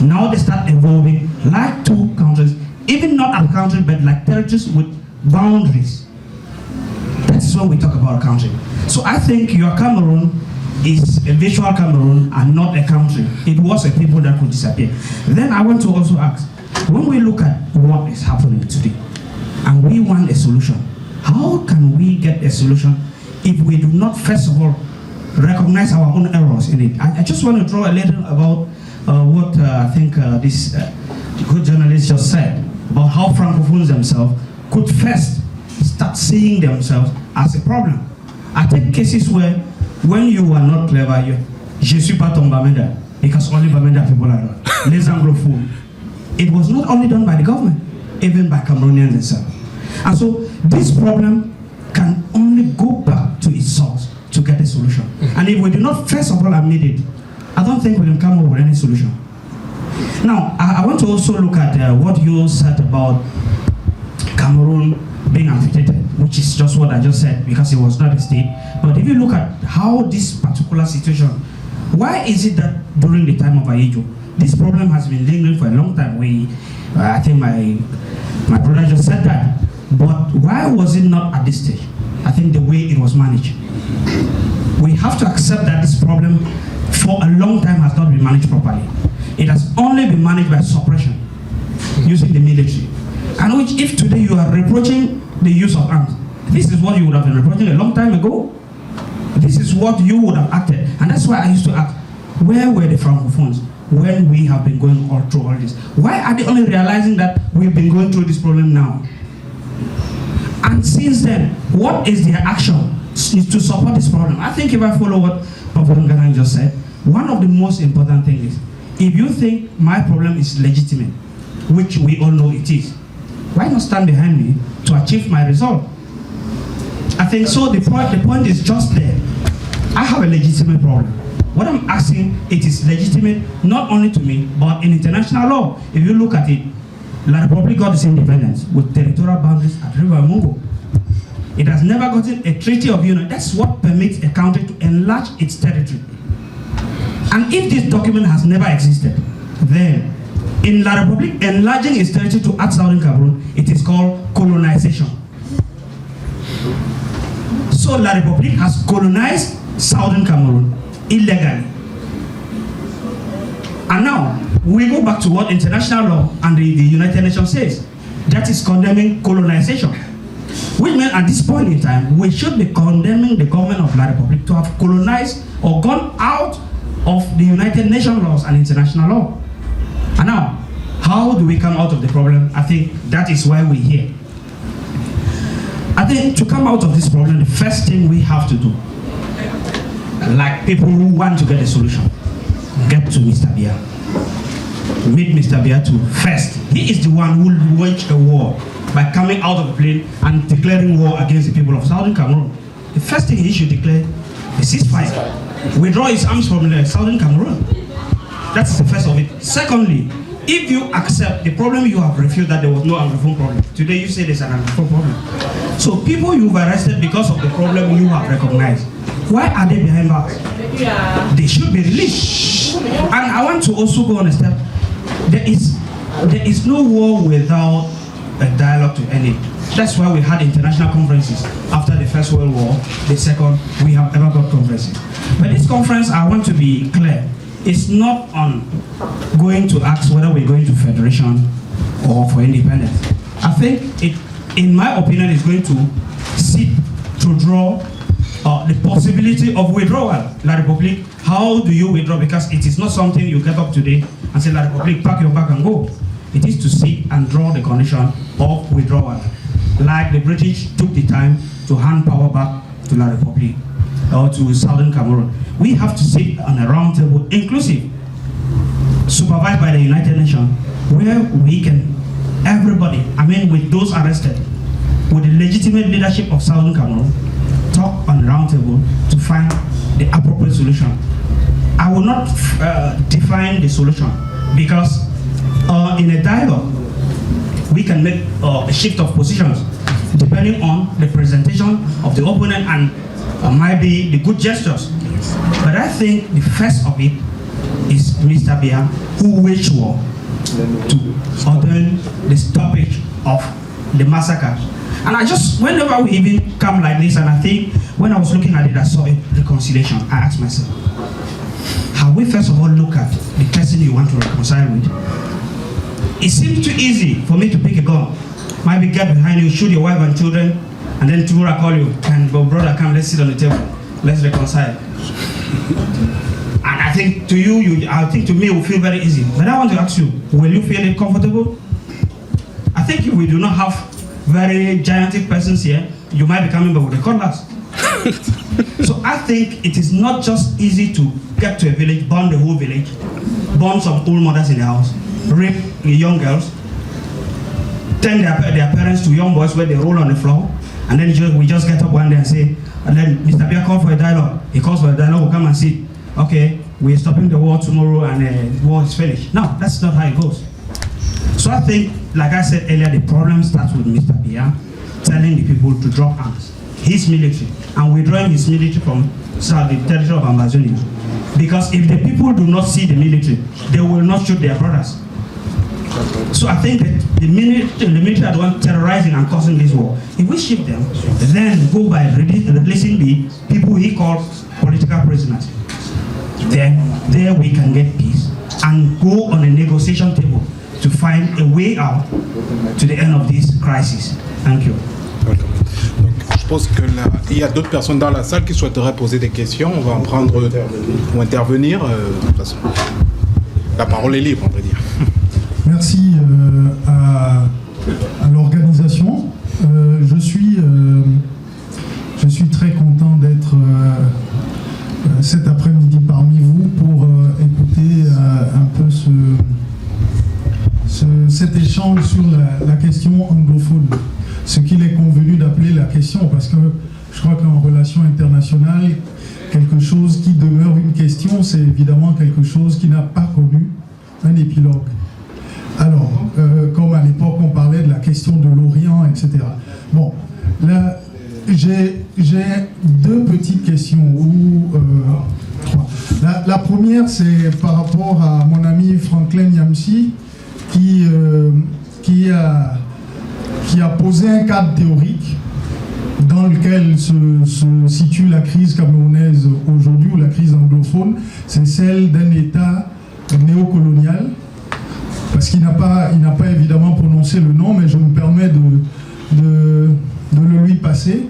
Now they start evolving like two countries, even not as countries, but like territories with boundaries. That is when we talk about a country. So I think your Cameroon is a virtual Cameroon and not a country. It was a people that could disappear. Then I want to also ask, when we look at what is happening today, and we want a solution, how can we get a solution if we do not, first of all, recognize our own errors in it? I just want to draw a little about what I think this good journalist just said about how Francophones themselves could first start seeing themselves as a problem. I take cases where when you are not clever, je suis pas ton Bamenda, because only Bamenda people are done. Les anglophones. It was not only done by the government, even by Cameroonians themselves. And so this problem can only go back to its source to get a solution. And if we do not first of all admit it, I don't think we can come up with any solution. Now, I want to also look at what you said about Cameroon being amputated, which is just what I just said, because it was not a state. But if you look at how this particular situation, why is it that during the time of Ayejo, this problem has been lingering for a long time? I think my brother just said that. But why was it not at this stage? I think the way it was managed. We have to accept that this problem for a long time has not been managed properly. It has only been managed by suppression, using the military. And which, if today you are reproaching the use of arms, this is what you would have been reproaching a long time ago. This is what you would have acted. And that's why I used to ask, where were the Francophones when we have been going all through all this? Why are they only realizing that we've been going through this problem now? And since then, what is their action to support this problem? I think if I follow what Professor Nganang just said, one of the most important things is, if you think my problem is legitimate, which we all know it is, why not stand behind me to achieve my result? I think so. The point is just there. I have a legitimate problem. What I'm asking, it is legitimate not only to me, but in international law. If you look at it, La Republic got its independence with territorial boundaries at River Mungo. It has never gotten a treaty of union. That's what permits a country to enlarge its territory. And if this document has never existed, then in La Republic enlarging its territory to add Southern Cameroon, it is called colonization. So La Republic has colonized Southern Cameroon illegally. And now, we go back to what international law and the United Nations says. That is condemning colonization. Which means at this point in time, we should be condemning the government of La Republic to have colonized or gone out of the United Nations laws and international law. And now, how do we come out of the problem? I think that is why we're here. I think to come out of this problem, the first thing we have to do, like people who want to get a solution, get to Mr. Biya. Meet Mr. Biya too. First, he is the one who waged a war by coming out of the plane and declaring war against the people of Southern Cameroon. The first thing he should declare is ceasefire. Withdraw his arms from Southern Cameroon. That's the first of it. Secondly, if you accept the problem you have refuted that there was no Anglophone problem, today you say there's an Anglophone problem. So people you've arrested because of the problem you have recognized, why are they behind bars? They should be released. And I want to also go on a step. There is no war without a dialogue to end it. That's why we had international conferences. After the First World War, the second, we have ever got conferences. But this conference, I want to be clear, it's not on going to ask whether we're going to federation or for independence. I think it, in my opinion, is going to seek to draw the possibility of withdrawal. La Republic, how do you withdraw? Because it is not something you get up today and say, La Republic, pack your bag and go. It is to seek and draw the condition of withdrawal. Like the British took the time to hand power back to La Republic or to Southern Cameroon. We have to sit on a round table, inclusive, supervised by the United Nations, where we can, everybody, with those arrested, with the legitimate leadership of Southern Cameroon, talk on the round table to find the appropriate solution. I will not define the solution because in a dialogue, we can make a shift of positions depending on the presentation of the opponent and might be the good gestures. But I think the first of it is Mr. Biya, who waged war to order the stoppage of the massacre. And I just, whenever we even come like this, and I think when I was looking at it, I saw a reconciliation. I asked myself, have we first of all looked at the person you want to reconcile with? It seems too easy for me to pick a gun, maybe get behind you, shoot your wife and children, And then tomorrow I call you, brother, come, let's sit on the table, let's reconcile. And I think to you, I think to me it will feel very easy. But I want to ask you, will you feel it comfortable? I think if we do not have very gigantic persons here, you might be coming back with a cutlass. So I think it is not just easy to get to a village, burn the whole village, burn some old mothers in the house, rape young girls, turn their parents to young boys where they roll on the floor, and then we just get up one day and say, and then Mr. Bia called for a dialogue. He calls for a dialogue, we'll come and see. Okay, we're stopping the war tomorrow and the war is finished. No, that's not how it goes. So I think, like I said earlier, the problem starts with Mr. Bia telling the people to drop arms. His military, and withdrawing his military from the territory of Amazonia. Because if the people do not see the military, they will not shoot their brothers. So I think that the military are the one terrorizing and causing this war. If we shift them, then go by releasing the people he calls political prisoners, then there we can get peace and go on a negotiation table to find a way out to the end of this crisis. Thank you. Welcome. Donc, je pense qu'il y a d'autres personnes dans la salle qui souhaiteraient poser des questions. On va en prendre ou intervenir. De toute façon, la parole est libre, on va dire. Merci à l'organisation. Je suis très content d'être cet après-midi parmi vous pour écouter un peu cet échange sur la question anglophone. Ce qu'il est convenu d'appeler la question, parce que je crois qu'en relation internationale, quelque chose qui demeure une question, c'est évidemment quelque chose qui n'a pas connu un épilogue. Alors, comme à l'époque on parlait de la question de l'Orient, etc. Bon, là, j'ai deux petites questions, ou trois. La première, c'est par rapport à mon ami Franklin Nyamsi, qui a posé un cadre théorique dans lequel se situe la crise camerounaise aujourd'hui, ou la crise anglophone. C'est celle d'un État néocolonial, parce qu'il n'a pas évidemment prononcé le nom, mais je me permets de le lui passer.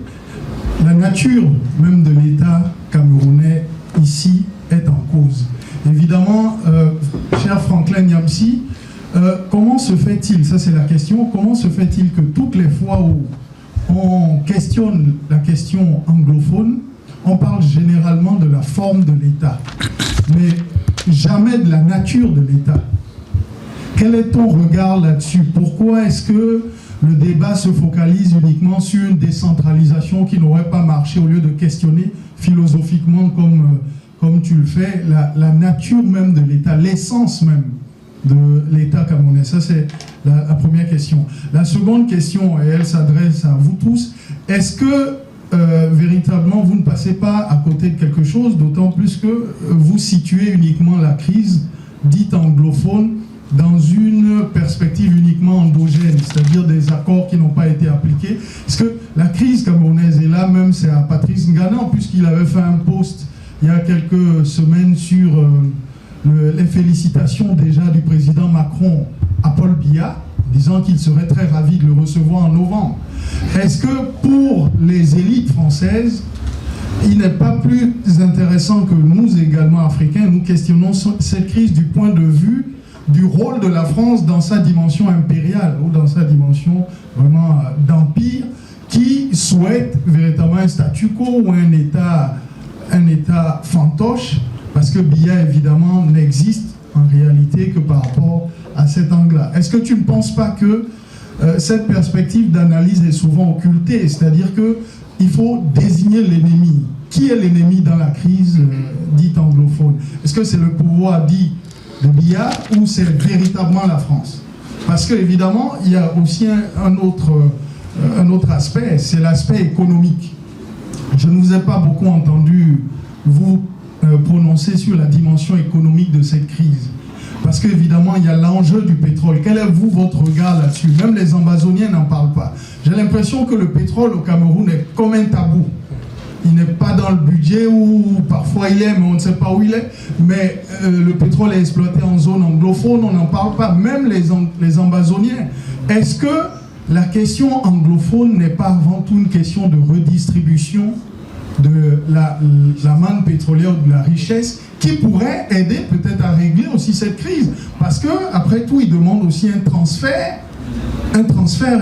La nature même de l'État camerounais ici est en cause. Évidemment, cher Franklin Nyamsi, comment se fait-il, ça c'est la question, comment se fait-il que toutes les fois où on questionne la question anglophone, on parle généralement de la forme de l'État, mais jamais de la nature de l'État? Quel est ton regard là-dessus? Pourquoi est-ce que le débat se focalise uniquement sur une décentralisation qui n'aurait pas marché, au lieu de questionner philosophiquement comme tu le fais, la nature même de l'État, l'essence même de l'État camerounais? Ça, c'est la première question. La seconde question, et elle s'adresse à vous tous, est-ce que véritablement vous ne passez pas à côté de quelque chose, d'autant plus que vous situez uniquement la crise dite anglophone dans une perspective uniquement endogène, c'est-à-dire des accords qui n'ont pas été appliqués? Parce que la crise camerounaise est là, même c'est à Patrice Ngana, puisqu'il avait fait un post il y a quelques semaines sur les félicitations déjà du président Macron à Paul Biya, disant qu'il serait très ravi de le recevoir en novembre. Est-ce que pour les élites françaises, il n'est pas plus intéressant que nous également Africains, nous questionnons cette crise du point de vue du rôle de la France dans sa dimension impériale, ou dans sa dimension vraiment d'empire, qui souhaite véritablement un statu quo ou un État fantoche, parce que Biya évidemment n'existe en réalité que par rapport à cet angle-là. Est-ce que tu ne penses pas que cette perspective d'analyse est souvent occultée, c'est-à-dire qu'il faut désigner l'ennemi? Qui est l'ennemi dans la crise dite anglophone? Est-ce que c'est le pouvoir dit de Biya ou c'est véritablement la France? Parce qu'évidemment, il y a aussi un autre aspect, c'est l'aspect économique. Je ne vous ai pas beaucoup entendu vous prononcer sur la dimension économique de cette crise. Parce qu'évidemment, il y a l'enjeu du pétrole. Quel est, votre regard là-dessus? Même les Amazoniens n'en parlent pas. J'ai l'impression que le pétrole au Cameroun est comme un tabou. Il n'est pas dans le budget, ou parfois il est, mais on ne sait pas où il est. Mais le pétrole est exploité en zone anglophone, on n'en parle pas. Même les Amazoniens. Est-ce que la question anglophone n'est pas avant tout une question de redistribution de la manne pétrolière, de la richesse, qui pourrait aider peut-être à régler aussi cette crise. Parce que, après tout, il demande aussi un transfert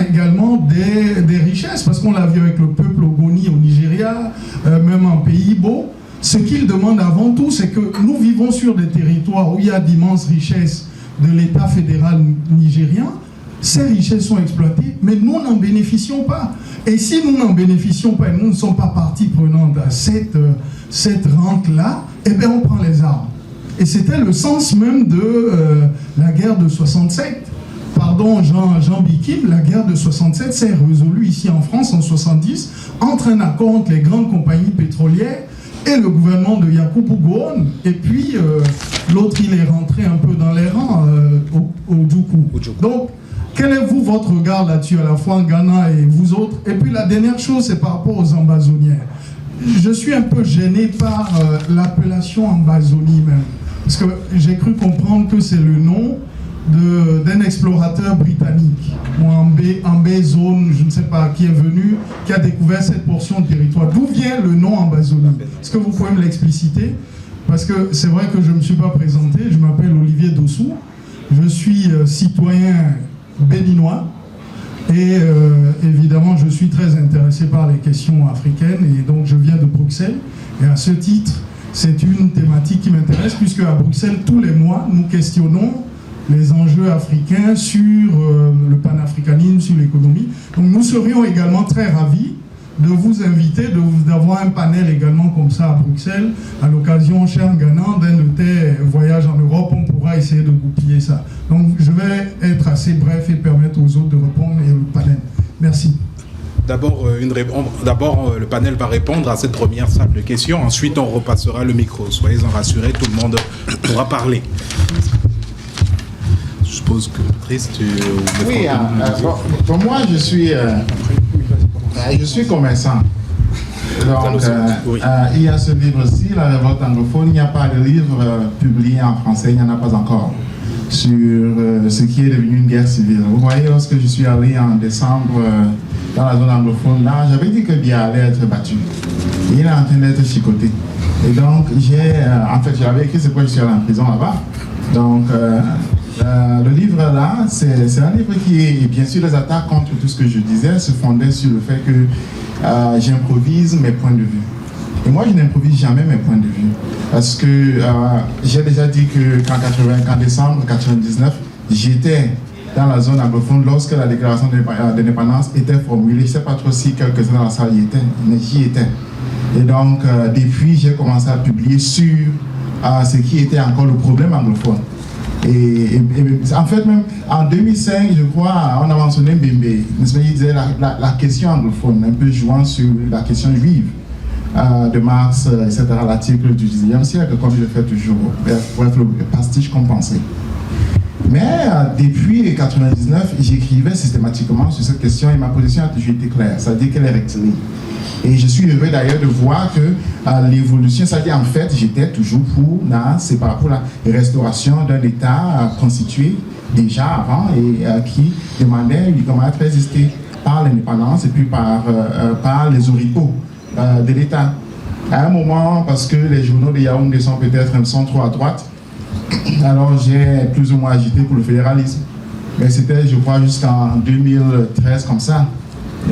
également des richesses, parce qu'on l'a vu avec le peuple Ogoni au Nigeria, même en Pays-Bas. Ce qu'il demande avant tout, c'est que nous vivons sur des territoires où il y a d'immenses richesses de l'État fédéral nigérien. Ces richesses sont exploitées, mais nous n'en bénéficions pas. Et si nous n'en bénéficions pas, et nous ne sommes pas partie prenante à cette rente-là, eh bien on prend les armes. Et c'était le sens même de la guerre de 67. Pardon Jean Bikim, la guerre de 67 s'est résolue ici en France en 70 entre un accord entre les grandes compagnies pétrolières et le gouvernement de Yakubu Gowon. Et puis l'autre, il est rentré un peu dans les rangs au Djoukou. Donc, quel est votre regard là-dessus, à la fois en Ghana et vous autres? Et puis la dernière chose, c'est par rapport aux Ambazoniens. Je suis un peu gêné par l'appellation Ambazonie même. Parce que j'ai cru comprendre que c'est le nom d'un explorateur britannique, ou Ambé Zone, je ne sais pas, qui est venu, qui a découvert cette portion de territoire. D'où vient le nom Ambazonie? Est-ce que vous pouvez me l'expliciter? Parce que c'est vrai que je ne me suis pas présenté, je m'appelle Olivier Dossou, je suis citoyen béninois, et évidemment je suis très intéressé par les questions africaines, et donc je viens de Bruxelles, et à ce titre, c'est une thématique qui m'intéresse, puisque à Bruxelles, tous les mois, nous questionnons les enjeux africains sur le panafricanisme, sur l'économie. Donc nous serions également très ravis de vous inviter, d'avoir un panel également comme ça à Bruxelles, à l'occasion, cher Ghana, d'un de tes voyages en Europe, on pourra essayer de goupiller ça. Donc je vais être assez bref et permettre aux autres de répondre et le panel. Merci. D'abord, le panel va répondre à cette première simple question, ensuite on repassera le micro. Soyez-en rassurés, tout le monde pourra parler. Je suppose que Patrice, tu... Oui, pour moi, je suis commerçant. Donc, il y a ce livre-ci, La révolte anglophone. Il n'y a pas de livre publié en français, il n'y en a pas encore, sur ce qui est devenu une guerre civile. Vous voyez, lorsque je suis allé en décembre dans la zone anglophone, là, j'avais dit que Biya allait être battu. Il est en train d'être chicoté. Et donc, j'avais écrit, c'est pourquoi je suis allé en prison là-bas. Donc, le livre là, c'est un livre qui est, bien sûr, les attaques contre tout ce que je disais se fondaient sur le fait que j'improvise mes points de vue. Et moi, je n'improvise jamais mes points de vue. Parce que j'ai déjà dit qu'en décembre 1999, j'étais dans la zone anglophone lorsque la déclaration d'indépendance était formulée. Je ne sais pas trop si quelques-uns dans la salle y étaient, mais j'y étais. Et donc, depuis, j'ai commencé à publier sur ce qui était encore le problème anglophone. Et en fait, même en 2005, je crois, on a mentionné Mbembe. Il disait la question anglophone, un peu jouant sur la question juive de Marx, etc., l'article du 19e siècle, comme je le fais toujours, pour être le pastiche compensé. Mais depuis 1999, j'écrivais systématiquement sur cette question et ma position a toujours été claire, c'est-à-dire qu'elle est rectiligne. Et je suis heureux d'ailleurs de voir que l'évolution, c'est-à-dire en fait, j'étais toujours c'est par rapport à la restauration d'un État constitué déjà avant et qui demandait comment être résisté par l'indépendance et puis par les oripeaux de l'État. À un moment, parce que les journaux de Yaoundé sont trop à droite, alors j'ai plus ou moins agité pour le fédéralisme. Mais c'était, je crois, jusqu'en 2013 comme ça.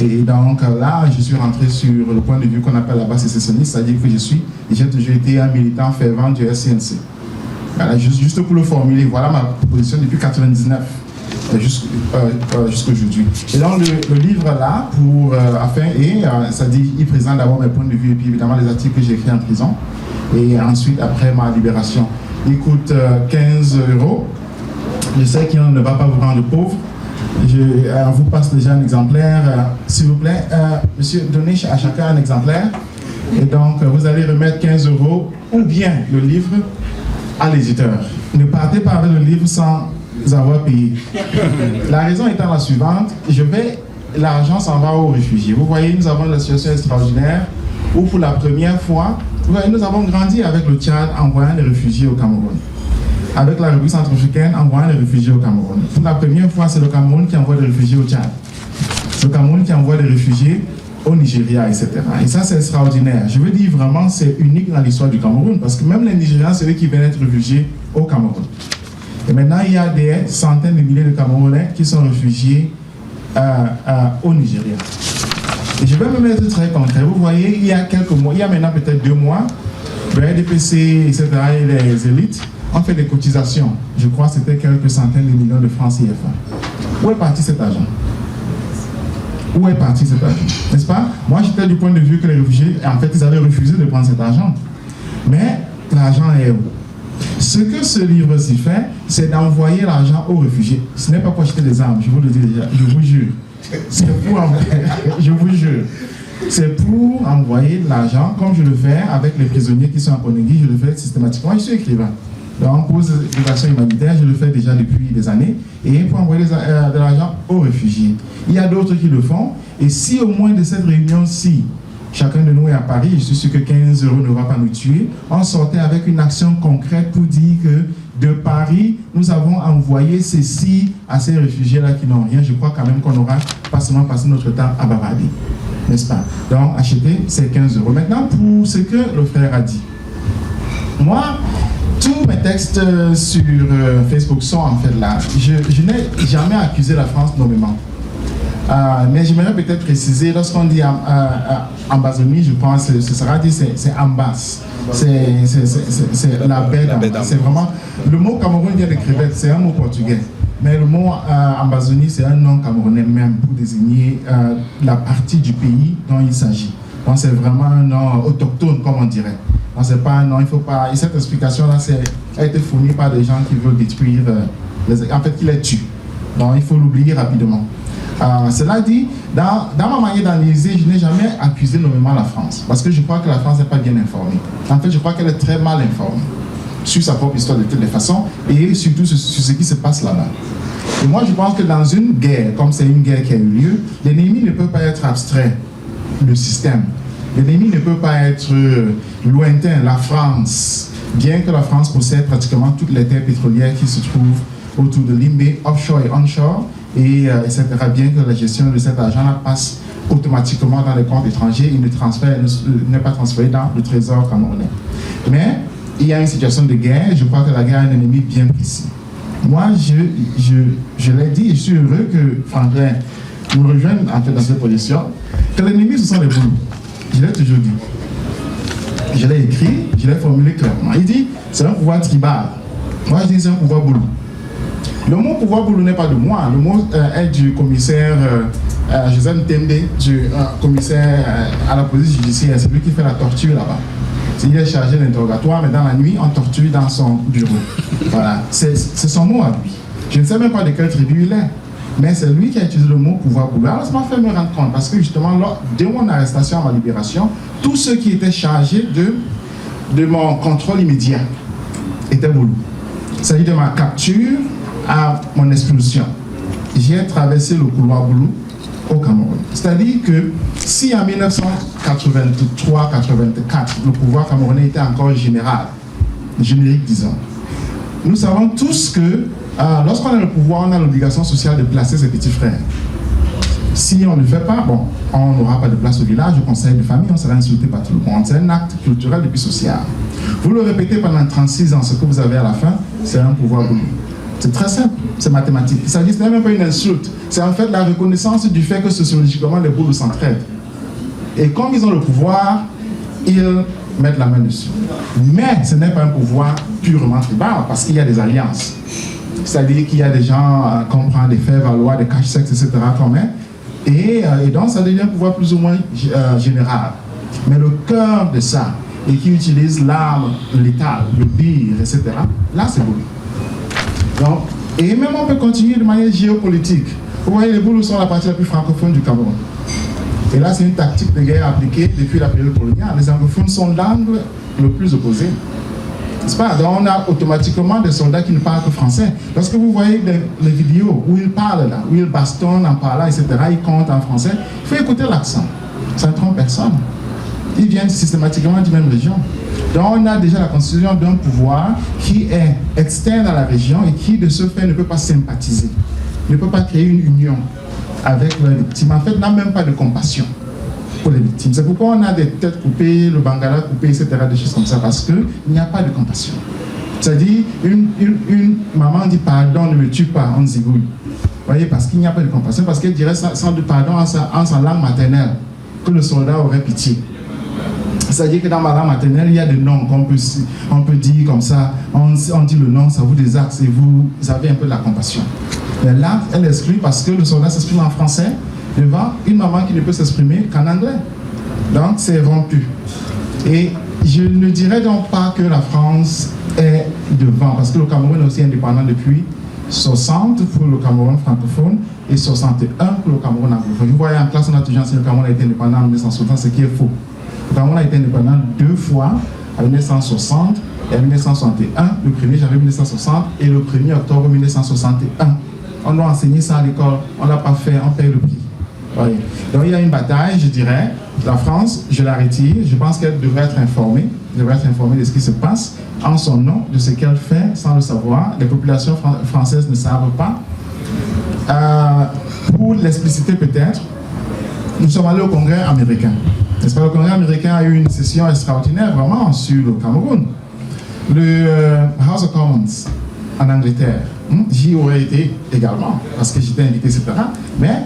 Et donc là, je suis rentré sur le point de vue qu'on appelle la base sécessionniste, c'est-à-dire que j'ai toujours été un militant fervent du SCNC. Voilà, juste pour le formuler, voilà ma position depuis 1999 jusqu'aujourd'hui. Et donc le livre là, ça dit, il présente d'abord mes points de vue et puis évidemment les articles que j'ai écrits en prison. Et ensuite, après ma libération, il coûte 15 €. Je sais qu'il ne va pas vous rendre pauvre. Je vous passe déjà un exemplaire. S'il vous plaît, monsieur, donnez à chacun un exemplaire. Et donc, vous allez remettre 15 € ou bien le livre à l'éditeur. Ne partez pas avec le livre sans avoir payé. La raison étant la suivante, l'argent s'en va aux réfugiés. Vous voyez, nous avons une situation extraordinaire où pour la première fois, vous voyez, nous avons grandi avec le Tchad envoyant les réfugiés au Cameroun. avec la République centrafricaine envoyant des réfugiés au Cameroun. Pour la première fois, c'est le Cameroun qui envoie des réfugiés au Tchad. C'est le Cameroun qui envoie des réfugiés au Nigeria, etc. Et ça, c'est extraordinaire. Je veux dire vraiment, c'est unique dans l'histoire du Cameroun, parce que même les Nigérians, c'est eux qui viennent être réfugiés au Cameroun. Et maintenant, il y a des centaines de milliers de Camerounais qui sont réfugiés au Nigeria. Et je vais me mettre très concret. Vous voyez, il y a quelques mois, il y a maintenant peut-être 2 mois, le RDPC, etc., et les élites ont fait des cotisations. Je crois que c'était quelques centaines de millions de francs CFA. Où est parti cet argent? Où est parti cet argent? N'est-ce pas? Moi, j'étais du point de vue que les réfugiés, en fait, ils avaient refusé de prendre cet argent. Mais l'argent est où? Ce que ce livre-ci fait, c'est d'envoyer l'argent aux réfugiés. Ce n'est pas pour acheter des armes, je vous le dis déjà, je vous jure. C'est pour je vous jure. C'est pour envoyer de l'argent, comme je le fais avec les prisonniers qui sont à Ponegui, je le fais systématiquement. Je suis écrivain. Donc, pour les actions humanitaires, je le fais déjà depuis des années. Et pour envoyer de l'argent aux réfugiés. Il y a d'autres qui le font. Et si au moins de cette réunion-ci, chacun de nous est à Paris, je suis sûr que 15 € ne va pas nous tuer, on sortait avec une action concrète pour dire que de Paris, nous avons envoyé ceci à ces réfugiés-là qui n'ont rien. Je crois quand même qu'on n'aura pas seulement passé notre temps à bavarder. N'est-ce pas? Donc, acheter ces 15 €. Maintenant, pour ce que le frère a dit. Moi, tous mes textes sur Facebook sont en fait là. Je n'ai jamais accusé la France nommément. Mais j'aimerais peut-être préciser, lorsqu'on dit Ambazonie, je pense que ce sera dit, c'est Ambas. C'est la baie d'Ambas. C'est vraiment, le mot Cameroun vient de crevette, c'est un mot portugais. Mais le mot Ambazonie, c'est un nom camerounais même pour désigner la partie du pays dont il s'agit. Donc c'est vraiment un nom autochtone, comme on dirait. Donc c'est pas un nom, il faut pas. Et cette explication-là a été fournie par des gens qui veulent détruire, en fait, qui les tuent. Donc il faut l'oublier rapidement. Cela dit, dans ma manière d'analyser, je n'ai jamais accusé nommément la France, parce que je crois que la France n'est pas bien informée. En fait, je crois qu'elle est très mal informée sur sa propre histoire de toutes les façons, et surtout sur ce qui se passe là-bas. Et moi, je pense que dans une guerre, comme c'est une guerre qui a eu lieu, l'ennemi ne peut pas être abstrait, le système. L'ennemi ne peut pas être lointain, la France, bien que la France possède pratiquement toutes les terres pétrolières qui se trouvent autour de Limbe, offshore et onshore, et etc. Bien que la gestion de cet argent passe automatiquement dans les comptes étrangers, il n'est pas transféré dans le trésor camerounais. Mais il y a une situation de guerre, je crois que la guerre a un ennemi bien précis. Moi, je l'ai dit, et je suis heureux que Franklin nous rejoigne en fait dans cette position, que l'ennemi, ce sont les boulons. Je l'ai toujours dit. Je l'ai écrit, je l'ai formulé clairement. Il dit, c'est un pouvoir tribal. Moi, je dis, c'est un pouvoir boulot. Le mot pouvoir boulot n'est pas de moi. Le mot est du commissaire Joseph Tembe, du commissaire à la police judiciaire. C'est lui qui fait la torture là-bas. Il est chargé d'interrogatoire, mais dans la nuit, on torture dans son bureau. Voilà. C'est son mot à lui. Je ne sais même pas de quelle tribu il est. Mais c'est lui qui a utilisé le mot pouvoir boulot. Alors, ça m'a fait me rendre compte, parce que justement, de mon arrestation à ma libération, tous ceux qui étaient chargés de mon contrôle immédiat étaient boulot. Il s'agit de ma capture à mon expulsion. J'ai traversé le couloir boulot au Cameroun. C'est-à-dire que si en 1983-84, le pouvoir camerounais était encore général, générique disons, nous savons tous que lorsqu'on a le pouvoir, on a l'obligation sociale de placer ses petits frères. Si on ne le fait pas, bon, on n'aura pas de place au village, au conseil de famille, on sera insulté par tout le monde. C'est un acte culturel et puis social. Vous le répétez pendant 36 ans, ce que vous avez à la fin, c'est un pouvoir boulot. C'est très simple, c'est mathématique. Ça ne dit même pas une insulte. C'est en fait la reconnaissance du fait que sociologiquement, les boulots s'entraident. Et comme ils ont le pouvoir, ils mettent la main dessus. Mais ce n'est pas un pouvoir purement tribal, parce qu'il y a des alliances. C'est-à-dire qu'il y a des gens qu'on prend des faits valoir, des caches-sexe, etc. quand même. Et donc, ça devient un pouvoir plus ou moins général. Mais le cœur de ça, et qui utilise l'arme létale, le pire, etc., là, c'est beau. Donc, et même on peut continuer de manière géopolitique. Vous voyez, les Boulous sont la partie la plus francophone du Cameroun. Et là, c'est une tactique de guerre appliquée depuis la période coloniale. Les anglophones sont l'angle le plus opposé. C'est pas, donc on a automatiquement des soldats qui ne parlent que français. Lorsque vous voyez les vidéos où ils parlent là, où ils bastonnent en parlant, etc., ils comptent en français, il faut écouter l'accent. Ça ne trompe personne. Ils viennent systématiquement d'une même région. Donc on a déjà la constitution d'un pouvoir qui est externe à la région et qui de ce fait ne peut pas sympathiser, ne peut pas créer une union avec les victimes. En fait, n'a même pas de compassion pour les victimes. C'est pourquoi on a des têtes coupées, le Bangala coupé, etc., des choses comme ça, parce qu'il n'y a pas de compassion. C'est-à-dire, une maman dit pardon, ne me tue pas, on zigouille. Vous voyez, parce qu'il n'y a pas de compassion, parce qu'elle dirait sans de pardon en sa langue maternelle, que le soldat aurait pitié. C'est-à-dire que dans ma langue maternelle, il y a des noms qu'on peut dire comme ça. On dit le nom, ça vous des actes et vous avez un peu de la compassion. Mais l'acte, elle exclut parce que le soldat s'exprime en français devant une maman qui ne peut s'exprimer qu'en anglais. Donc, c'est rompu. Et je ne dirais donc pas que la France est devant, parce que le Cameroun est aussi indépendant depuis 60 pour le Cameroun francophone et 61 pour le Cameroun anglophone. Vous voyez, en classe, on a toujours dit que le Cameroun a été indépendant en 1960, ce qui est faux. Le Cameroun a été indépendant 2 fois, en 1960 et en 1961, le 1er janvier 1960 et le 1er octobre 1961. On doit enseigner ça à l'école, on ne l'a pas fait, on paye le prix. Oui. Donc il y a une bataille, je dirais. La France, je la retire. Je pense qu'elle devrait être informée de ce qui se passe en son nom, de ce qu'elle fait sans le savoir. Les populations françaises ne savent pas. Pour l'expliciter peut-être, nous sommes allés au Congrès américain. N'est-ce pas? Le Congrès américain a eu une session extraordinaire vraiment sur le Cameroun. Le House of Commons en Angleterre, j'y aurais été également parce que j'étais invité, etc. Mais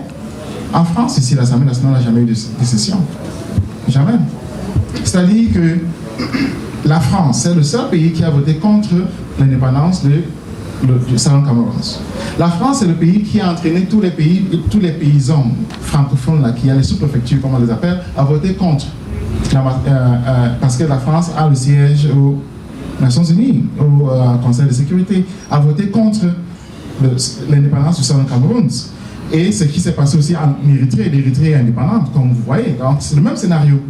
en France, ici, l'Assemblée nationale n'a jamais eu de session. Jamais. C'est-à-dire que la France, c'est le seul pays qui a voté contre l'indépendance du Salon Cameroun. La France est le pays qui a entraîné tous les paysans francophones, là, qui a les sous-préfectures, comme on les appelle, à voter contre. Parce que la France a le siège aux Nations Unies, au Conseil de sécurité, a voté contre l'indépendance du Salon Cameroun. Et ce qui s'est passé aussi en Érythrée, l'Érythrée est indépendante, comme vous voyez. Donc c'est le même scénario.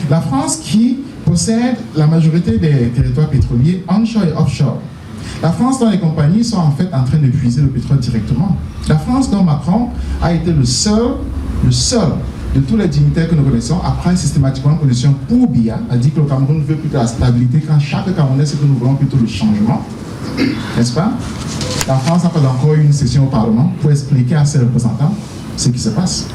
La France qui possède la majorité des territoires pétroliers onshore et offshore. La France, dont les compagnies sont en fait en train de puiser le pétrole directement. La France, dont Macron a été le seul de tous les dignitaires que nous connaissons à prendre systématiquement position pour Biya, a dit que le Cameroun veut plutôt la stabilité, quand chaque Camerounais sait que nous voulons plutôt le changement. N'est-ce pas? La France n'a pas encore eu une session au Parlement pour expliquer à ses représentants ce qui se passe.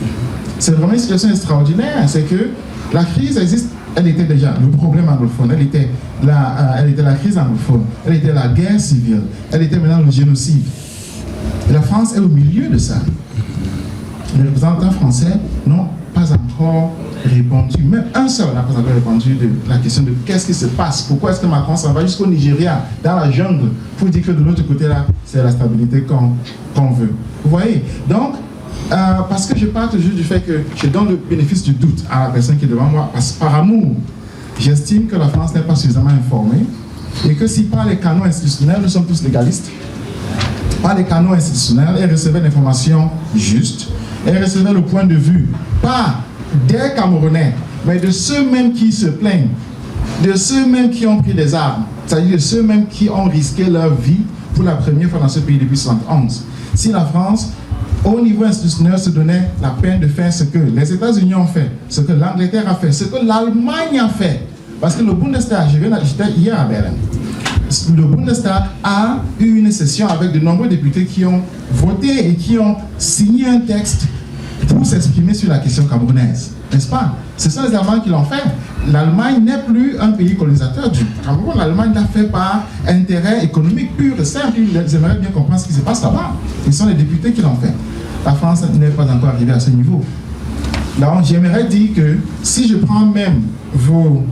C'est vraiment une situation extraordinaire. C'est que la crise existe, elle était déjà le problème anglophone, elle était la crise anglophone, elle était la guerre civile, elle était maintenant le génocide. Et la France est au milieu de ça. Les représentants français n'ont pas encore répondu, même un seul n'a pas encore répondu de la question de qu'est-ce qui se passe, pourquoi est-ce que Macron s'en va jusqu'au Nigeria, dans la jungle, pour dire que de l'autre côté là, c'est la stabilité qu'on veut. Vous voyez? Donc, parce que je parle toujours du fait que je donne le bénéfice du doute à la personne qui est devant moi, parce que par amour, j'estime que la France n'est pas suffisamment informée, et que si par les canaux institutionnels, nous sommes tous légalistes, par les canaux institutionnels, elle recevait l'information juste, elle recevait le point de vue, pas des Camerounais, mais de ceux-mêmes qui se plaignent, de ceux-mêmes qui ont pris des armes, c'est-à-dire de ceux-mêmes qui ont risqué leur vie pour la première fois dans ce pays depuis 1971. Si la France, au niveau institutionnel, se donnait la peine de faire ce que les États-Unis ont fait, ce que l'Angleterre a fait, ce que l'Allemagne a fait, parce que le Bundestag, j'étais hier à Berlin, le Bundestag a eu une session avec de nombreux députés qui ont voté et qui ont signé un texte pour s'exprimer sur la question camerounaise, n'est-ce pas? Ce sont les Allemands qui l'ont fait. L'Allemagne n'est plus un pays colonisateur du Cameroun. L'Allemagne l'a fait par intérêt économique pur et simple. Ils aimeraient bien comprendre ce qui se passe là-bas. Ce sont les députés qui l'ont fait. La France n'est pas encore arrivée à ce niveau. Donc j'aimerais dire que si je prends même vos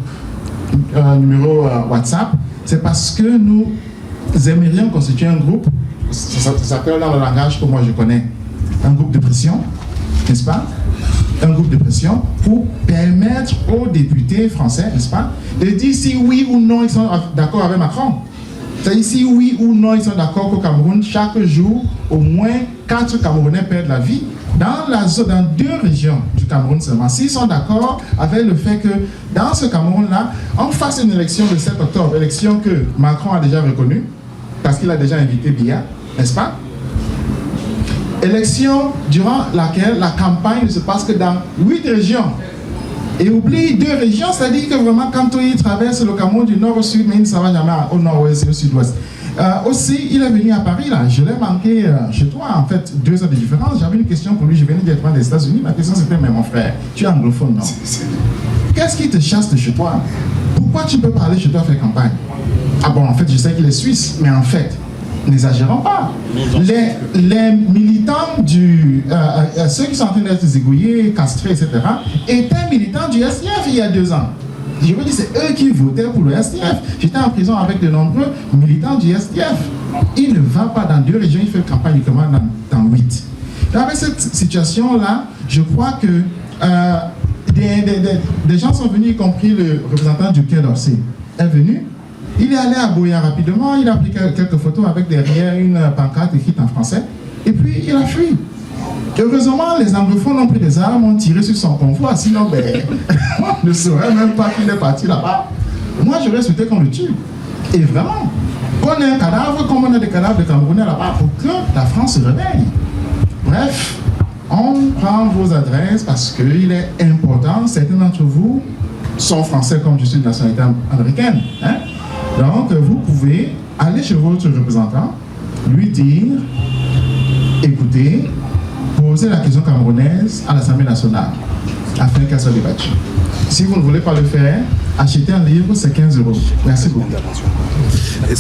numéros WhatsApp, c'est parce que nous aimerions constituer un groupe, ça s'appelle dans le langage que moi je connais, un groupe de pression, n'est-ce pas? Un groupe de pression pour permettre aux députés français, n'est-ce pas, de dire si oui ou non ils sont d'accord avec Macron. C'est-à-dire si oui ou non ils sont d'accord qu'au Cameroun, chaque jour, au moins 4 Camerounais perdent la vie dans 2 régions du Cameroun seulement. S'ils sont d'accord avec le fait que dans ce Cameroun-là, on fasse une élection le 7 octobre, élection que Macron a déjà reconnue, parce qu'il a déjà invité Biya, n'est-ce pas? Élection durant laquelle la campagne ne se passe que dans 8 régions. Et oublie 2 régions, c'est-à-dire que vraiment, quand il traverse le Cameroun du nord au sud, mais il ne s'en va jamais au nord-ouest et au sud-ouest. Aussi, il est venu à Paris, là. Je l'ai manqué chez toi, en fait, 2 heures de différence. J'avais une question pour lui, je venais directement des États-Unis. Ma question c'était, mais mon frère, tu es anglophone, non? Qu'est-ce qui te chasse de chez toi? Pourquoi tu peux parler chez toi faire campagne? Ah bon, en fait, je sais qu'il est suisse, mais en fait, n'exagérons pas. Les militants ceux qui sont en train d'être zigouillés, castrés, etc., étaient militants du SDF il y a 2 ans. Je veux dire, c'est eux qui votaient pour le SDF. J'étais en prison avec de nombreux militants du SDF. Il ne va pas dans 2 régions, il fait campagne uniquement dans 8. Et avec cette situation-là, je crois que des gens sont venus, y compris le représentant du Quai d'Orsay est venu. Il est allé à Boya rapidement, il a pris quelques photos avec derrière une pancarte écrite en français, et puis il a fui. Heureusement, les anglophones ont pris des armes, ont tiré sur son convoi, sinon, on ne saurait même pas qu'il est parti là-bas. Moi, j'aurais souhaité qu'on le tue. Et vraiment, qu'on ait un cadavre, comme on a des cadavres de Camerounais là-bas, pour que la France se réveille. Bref, on prend vos adresses parce qu'il est important, certains d'entre vous sont français comme je suis de nationalité américaine. Hein? Donc, vous pouvez aller chez votre représentant, lui dire, écoutez, poser la question camerounaise à l'Assemblée nationale, afin qu'elle soit débattue. Si vous ne voulez pas le faire, achetez un livre, c'est 15 €. Merci beaucoup.